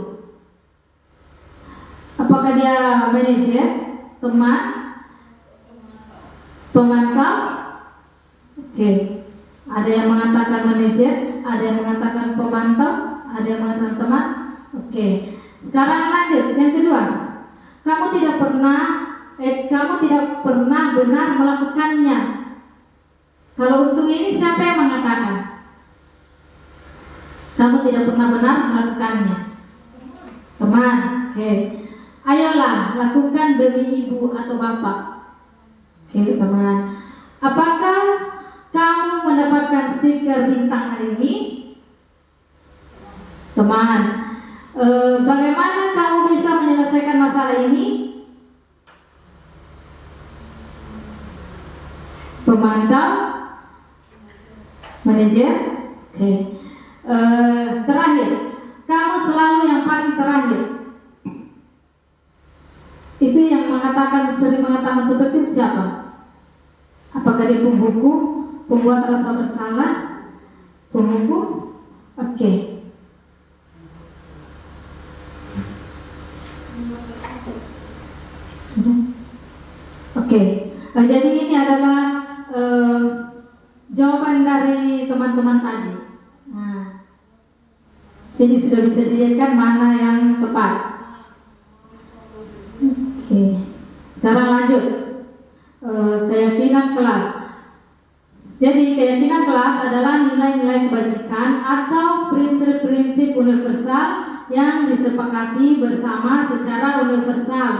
C: Apakah dia manajer, teman, pemantau? Oke. Ada yang mengatakan manajer, ada yang mengatakan pemantau, ada yang mengatakan teman. Oke. Sekarang lanjut, yang kedua, kamu tidak pernah benar melakukannya. Kalau untuk ini siapa yang mengatakan? Kamu tidak pernah benar melakukannya. Teman, oke. Ayolah Mula lakukan demi ibu atau bapak. Oke teman, apakah kamu mendapatkan stiker bintang hari ini? Teman, bagaimana kamu bisa menyelesaikan masalah ini? Pemantau, manajer. Oke. Terakhir, kamu selalu yang paling terakhir. Itu yang sering mengatakan seperti itu siapa? Apakah dia pembuku, pembuat rasa bersalah, pembuku? Oke. Oke. Jadi ini adalah jawaban dari teman-teman tadi. Nah, jadi sudah bisa dilihat mana yang tepat. Oke. Sekarang lanjut. Keyakinan kelas. Jadi keyakinan kelas adalah nilai-nilai kebajikan atau prinsip-prinsip universal yang disepakati bersama secara universal.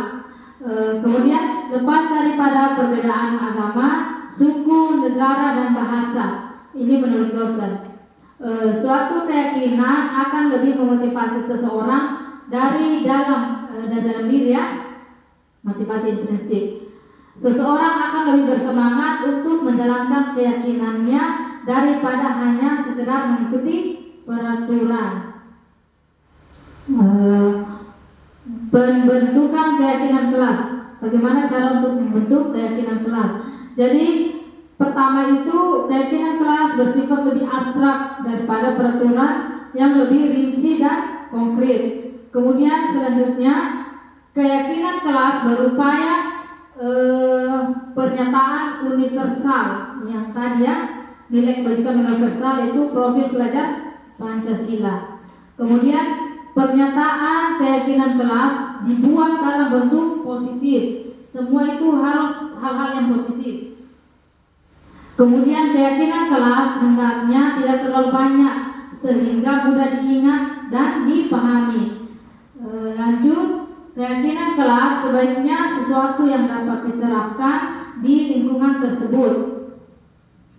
C: Kemudian lepas daripada perbedaan agama, suku, negara, dan bahasa. Ini menurut dosen. Suatu keyakinan akan lebih memotivasi seseorang dari dalam diri ya, motivasi intrinsik. Seseorang akan lebih bersemangat untuk menjalankan keyakinannya daripada hanya sekedar mengikuti peraturan. Pembentukan keyakinan kelas. Bagaimana cara untuk membentuk keyakinan kelas? Jadi pertama itu keyakinan kelas bersifat lebih abstrak daripada peraturan yang lebih rinci dan konkret. Kemudian selanjutnya keyakinan kelas berupaya pernyataan universal yang tadi ya, nilai kebajikan universal itu profil pelajar Pancasila. Kemudian pernyataan keyakinan kelas dibuat dalam bentuk positif. Semua itu harus hal-hal yang positif. Kemudian keyakinan kelas hendaknya tidak terlalu banyak sehingga mudah diingat dan dipahami. Lanjut. Keyakinan kelas sebaiknya sesuatu yang dapat diterapkan di lingkungan tersebut.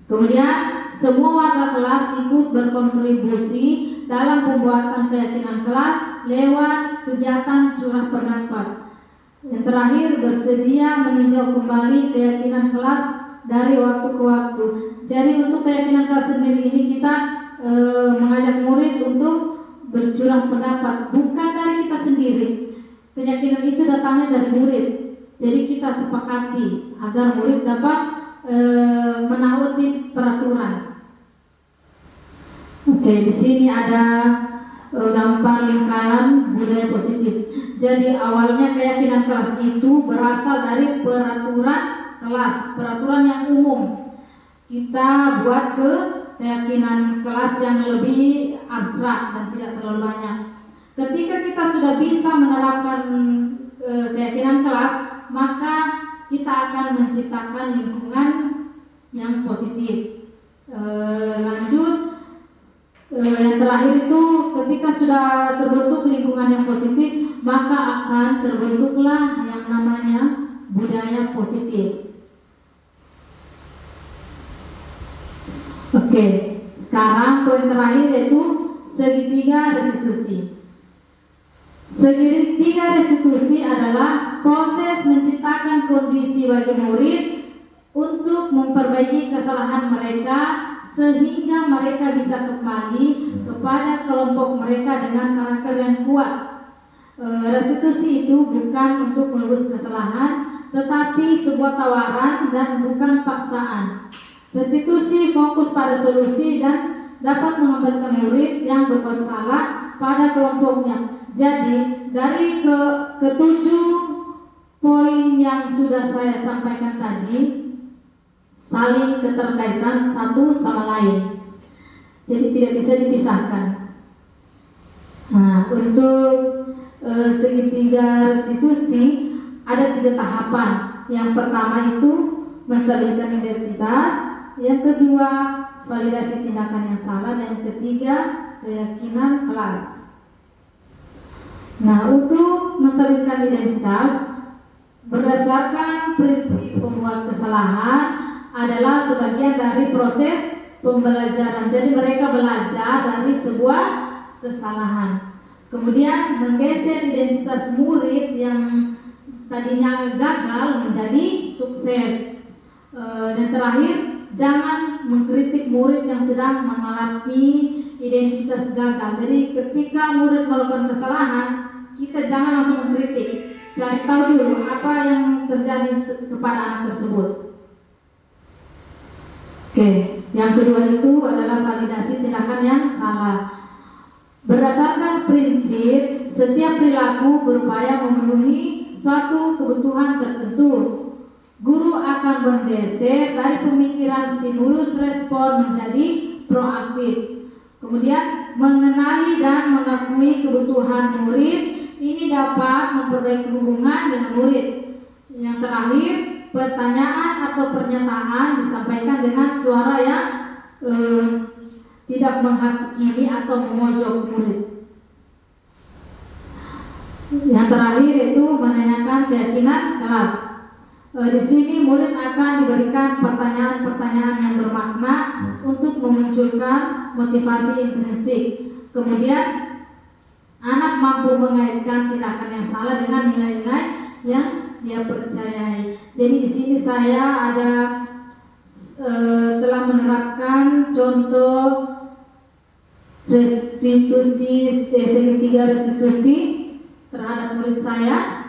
C: Kemudian semua warga kelas ikut berkontribusi dalam pembuatan keyakinan kelas lewat kegiatan curah pendapat. Yang terakhir, bersedia meninjau kembali keyakinan kelas dari waktu ke waktu. Jadi untuk keyakinan kelas sendiri ini kita mengajak murid untuk bercurah pendapat, bukan dari kita sendiri. Keyakinan itu datangnya dari murid. Jadi kita sepakati agar murid dapat menaati peraturan. Oke, di sini ada gambar lingkaran budaya positif. Jadi awalnya keyakinan kelas itu berasal dari peraturan kelas, peraturan yang umum. Kita buat ke keyakinan kelas yang lebih abstrak dan tidak terlalu banyak. Ketika kita sudah bisa menerapkan keyakinan kelas, maka kita akan menciptakan lingkungan yang positif. Lanjut, yang terakhir itu ketika sudah terbentuk lingkungan yang positif, maka akan terbentuklah yang namanya budaya positif. Oke, sekarang poin terakhir yaitu segitiga restitusi. Segitiga restitusi adalah proses menciptakan kondisi bagi murid untuk memperbaiki kesalahan mereka sehingga mereka bisa kembali kepada kelompok mereka dengan karakter yang kuat. Restitusi itu bukan untuk menebus kesalahan, tetapi sebuah tawaran dan bukan paksaan. Restitusi fokus pada solusi dan dapat mengembalikan murid yang berbuat salah pada kelompoknya. Jadi dari ketujuh poin yang sudah saya sampaikan tadi saling keterkaitan satu sama lain. Jadi tidak bisa dipisahkan. Nah, untuk segitiga restitusi ada 3 tahapan. Yang pertama itu menstabilkan identitas, yang kedua validasi tindakan yang salah, dan yang ketiga keyakinan kelas. Nah, untuk menstabilkan identitas berdasarkan prinsip pembuat kesalahan adalah sebagian dari proses pembelajaran. Jadi mereka belajar dari sebuah kesalahan. Kemudian menggeser identitas murid yang tadinya gagal menjadi sukses. Dan terakhir, jangan mengkritik murid yang sedang mengalami identitas gagal. Jadi ketika murid melakukan kesalahan, kita jangan langsung mengkritik. Cari tahu dulu apa yang terjadi kepada anak tersebut. Oke, yang kedua itu adalah validasi tindakan yang salah. Berdasarkan prinsip, setiap perilaku berupaya memenuhi suatu kebutuhan tertentu. Guru akan bergeser dari pemikiran stimulus respon menjadi proaktif. Kemudian mengenali dan mengakui kebutuhan murid ini dapat memperbaiki hubungan dengan murid. Yang terakhir, pertanyaan atau pernyataan disampaikan dengan suara yang tidak menghakimi atau memojok murid. Yang terakhir itu menanyakan keyakinan kelas. Di sini murid akan diberikan pertanyaan-pertanyaan yang bermakna untuk memunculkan motivasi intrinsik. Kemudian anak mampu mengaitkan tindakan yang salah dengan nilai-nilai yang dia percayai. Jadi di sini saya telah menerapkan contoh segitiga restitusi terhadap murid saya.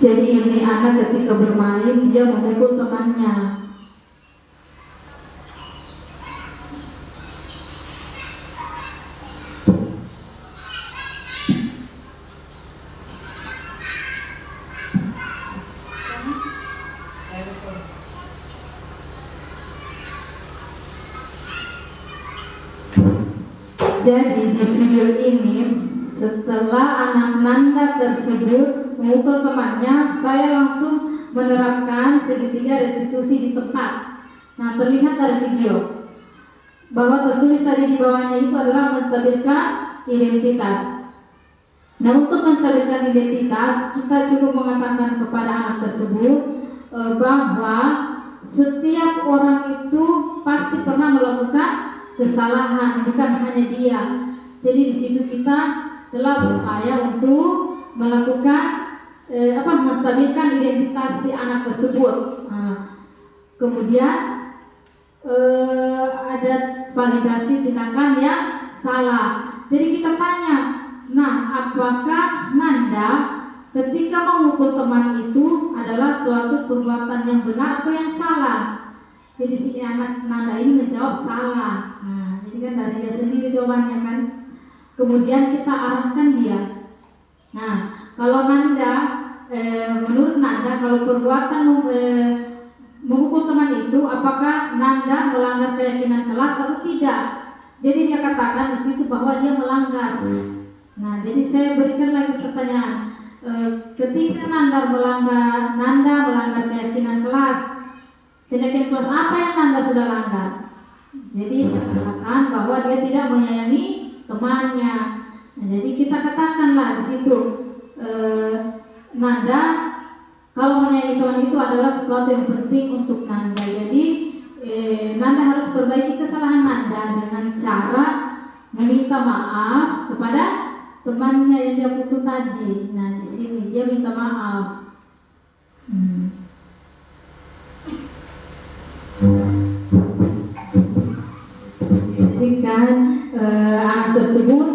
C: Jadi ini anak ketika bermain dia memukul temannya. Jadi di video ini setelah anak Nanda tersebut memukul temannya, saya langsung menerapkan segitiga restitusi di tempat. Nah, terlihat dari video bahwa tertulis tadi di bawahnya itu adalah menstabilkan identitas. Nah, untuk menstabilkan identitas, kita cukup mengatakan kepada anak tersebut bahwa setiap orang itu pasti pernah melakukan kesalahan, bukan hanya dia. Jadi di situ kita telah berupaya untuk melakukan menstabilkan identitas si anak tersebut. Nah, kemudian ada validasi tindakan yang salah. Jadi kita tanya, nah apakah Nanda ketika memukul teman itu adalah suatu perbuatan yang benar atau yang salah? Jadi si anak Nanda ini menjawab salah. Nah, jadi kan dari dia sendiri jawabannya kan. Kemudian kita arahkan dia. Nah, kalau Nanda, menurut Nanda, kalau perbuatan memukul teman itu, apakah Nanda melanggar keyakinan kelas atau tidak? Jadi dia katakan di situ bahwa dia melanggar. Nah, jadi saya berikan lagi pertanyaan. Ketika Nanda melanggar keyakinan kelas apa yang Nanda sudah langgar? Jadi dia katakan bahwa dia tidak menyayangi temannya. Nah, jadi kita katakanlah di situ Nanda kalau menyayangi teman itu adalah sesuatu yang penting untuk Nanda. Jadi Nanda harus perbaiki kesalahan Nanda dengan cara meminta maaf kepada temannya yang dia pukul tadi. Nah, di sini dia minta maaf. Jadi kan anak tersebut,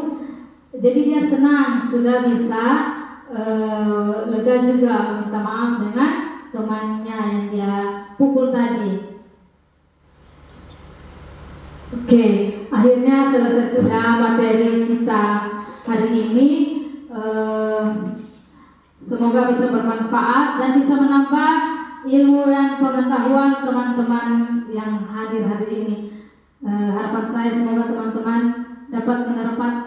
C: jadi dia senang sudah bisa lega juga minta maaf dengan temannya yang dia pukul tadi. Oke, akhirnya selesai sudah materi kita hari ini. Semoga bisa bermanfaat dan bisa menambah ilmu dan pengetahuan teman-teman yang hadir hari ini. Harapan saya semoga teman-teman dapat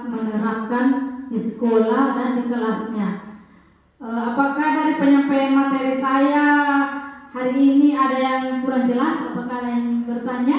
C: menerapkan di sekolah dan di kelasnya. Apakah dari penyampaian materi saya hari ini ada yang kurang jelas? Apakah ada yang bertanya?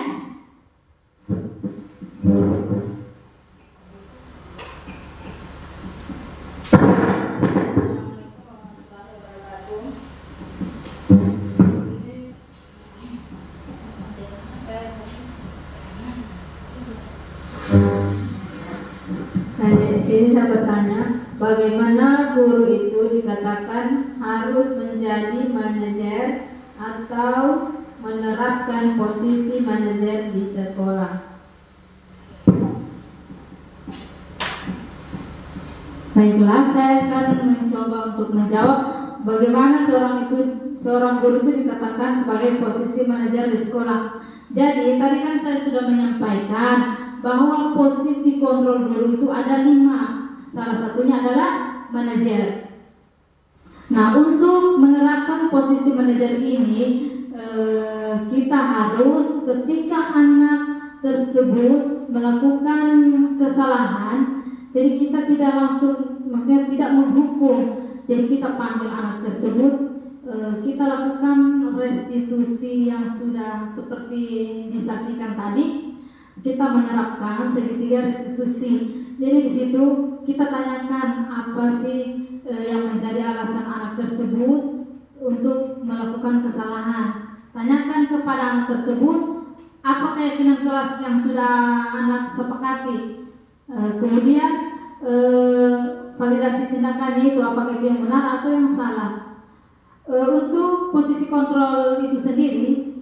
C: Saya bertanya, bagaimana guru itu dikatakan harus menjadi manajer atau menerapkan posisi manajer di sekolah? Baiklah, saya akan mencoba untuk menjawab bagaimana seorang guru itu dikatakan sebagai posisi manajer di sekolah. Jadi tadi kan saya sudah menyampaikan bahwa posisi kontrol guru itu ada 5. Salah satunya adalah manajer. Nah, untuk menerapkan posisi manajer ini, kita harus ketika anak tersebut melakukan kesalahan, jadi kita tidak langsung, maksudnya tidak menghukum. Jadi kita panggil anak tersebut, kita lakukan restitusi yang sudah seperti disaksikan tadi. Kita menerapkan segitiga restitusi. Jadi di situ kita tanyakan apa sih yang menjadi alasan anak tersebut untuk melakukan kesalahan. Tanyakan kepada anak tersebut apa keyakinan kelas yang sudah anak sepakati. Kemudian validasi tindakannya itu apakah itu yang benar atau yang salah. Untuk posisi kontrol itu sendiri,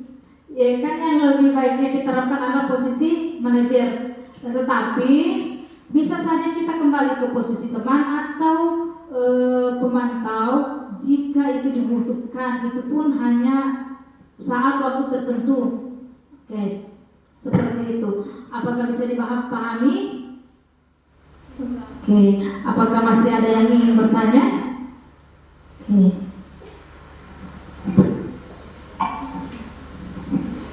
C: ya kan yang lebih baiknya kita terapkan adalah posisi manajer. Tetapi bisa saja kita kembali ke posisi teman atau pemantau jika itu dibutuhkan. Itu pun hanya saat waktu tertentu. Oke, seperti itu. Apakah bisa dipahami? Oke, apakah masih ada yang ingin bertanya? Oke.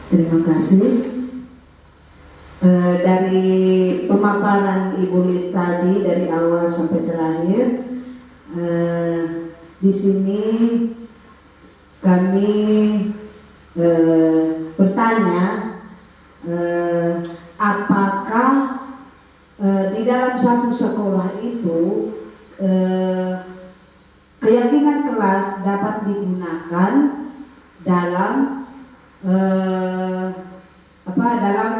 D: Terima kasih. Dari pemaparan Ibu Lis tadi dari awal sampai terakhir, di sini kami bertanya apakah di dalam satu sekolah itu keyakinan kelas dapat digunakan dalam dalam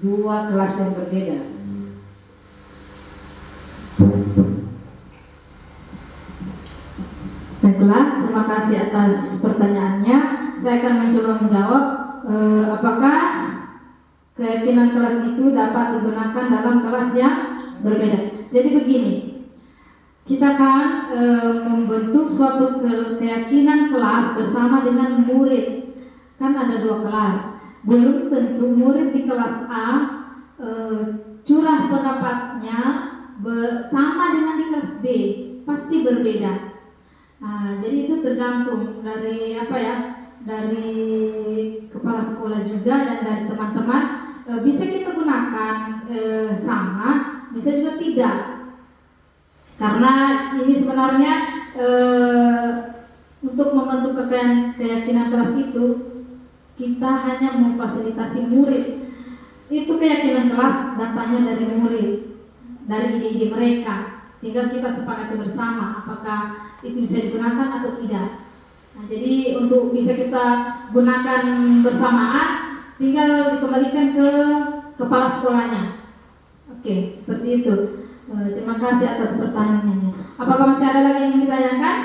D: 2 kelas yang berbeda.
C: Baiklah, terima kasih atas pertanyaannya. Saya akan mencoba menjawab apakah keyakinan kelas itu dapat digunakan dalam kelas yang berbeda. Jadi begini, kita kan membentuk suatu keyakinan kelas bersama dengan murid. Kan ada 2 kelas. Belum tentu murid di kelas A curah pendapatnya sama dengan di kelas B, pasti berbeda. Nah, jadi itu tergantung dari dari kepala sekolah juga dan dari teman-teman. Bisa kita gunakan sama, bisa juga tidak. Karena ini sebenarnya untuk membentuk keyakinan kelas itu kita hanya memfasilitasi murid. Itu keyakinan kelas datanya dari murid, dari ide-ide mereka. Tinggal kita sepakati bersama apakah itu bisa digunakan atau tidak. Nah, jadi untuk bisa kita gunakan bersamaan, tinggal dikembalikan ke kepala sekolahnya. Oke, seperti itu. Terima kasih atas pertanyaannya. Apakah masih ada lagi yang ingin ditanyakan?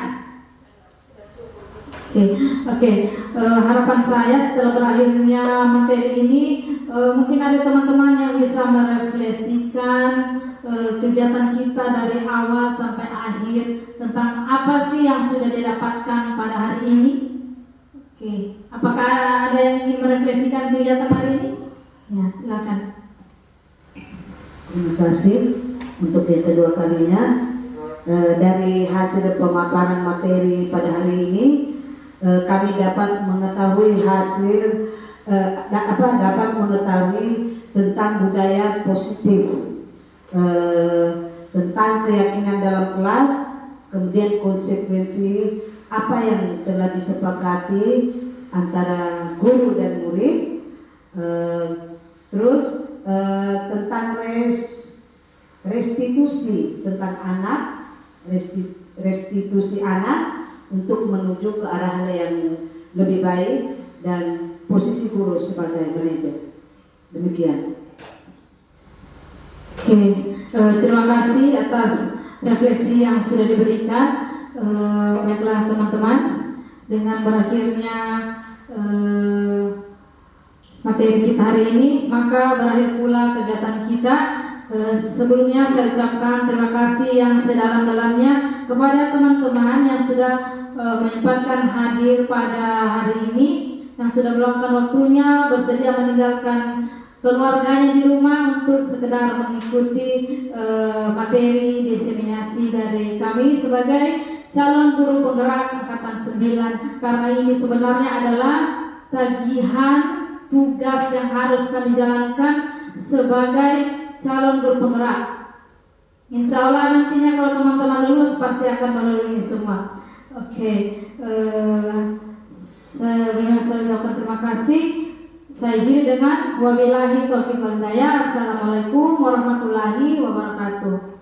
C: Oke. Harapan saya setelah berakhirnya materi ini, mungkin ada teman-teman yang bisa merefleksikan kegiatan kita dari awal sampai akhir tentang apa sih yang sudah didapatkan pada hari ini. Oke. Apakah ada yang ingin merefleksikan kegiatan hari ini? Ya, silakan.
D: Terima kasih untuk yang kedua kalinya. dari hasil pemaparan materi pada hari ini kami dapat mengetahui dapat mengetahui tentang budaya positif, tentang keyakinan dalam kelas, kemudian konsekuensi apa yang telah disepakati antara guru dan murid, terus tentang restitusi tentang anak, restitusi anak untuk menuju ke arah yang lebih baik dan posisi guru sebagai manajer. Demikian.
C: Oke, terima kasih atas refleksi yang sudah diberikan. Baiklah teman-teman, dengan berakhirnya materi kita hari ini, maka berakhir pula kegiatan kita. Sebelumnya saya ucapkan terima kasih yang sedalam-dalamnya kepada teman-teman yang sudah menyempatkan hadir pada hari ini, yang sudah meluangkan waktunya bersedia meninggalkan keluarganya di rumah untuk sekedar mengikuti materi diseminasi dari kami sebagai calon guru penggerak angkatan 9, karena ini sebenarnya adalah tagihan tugas yang harus kami jalankan sebagai calon guru penggerak. Insya Allah nantinya kalau teman-teman lulus pasti akan melalui ini semua. Oke, saya ucapkan terima kasih. Saya akhiri dengan wabillahi taufiq wal hidayah. Assalamualaikum warahmatullahi wabarakatuh.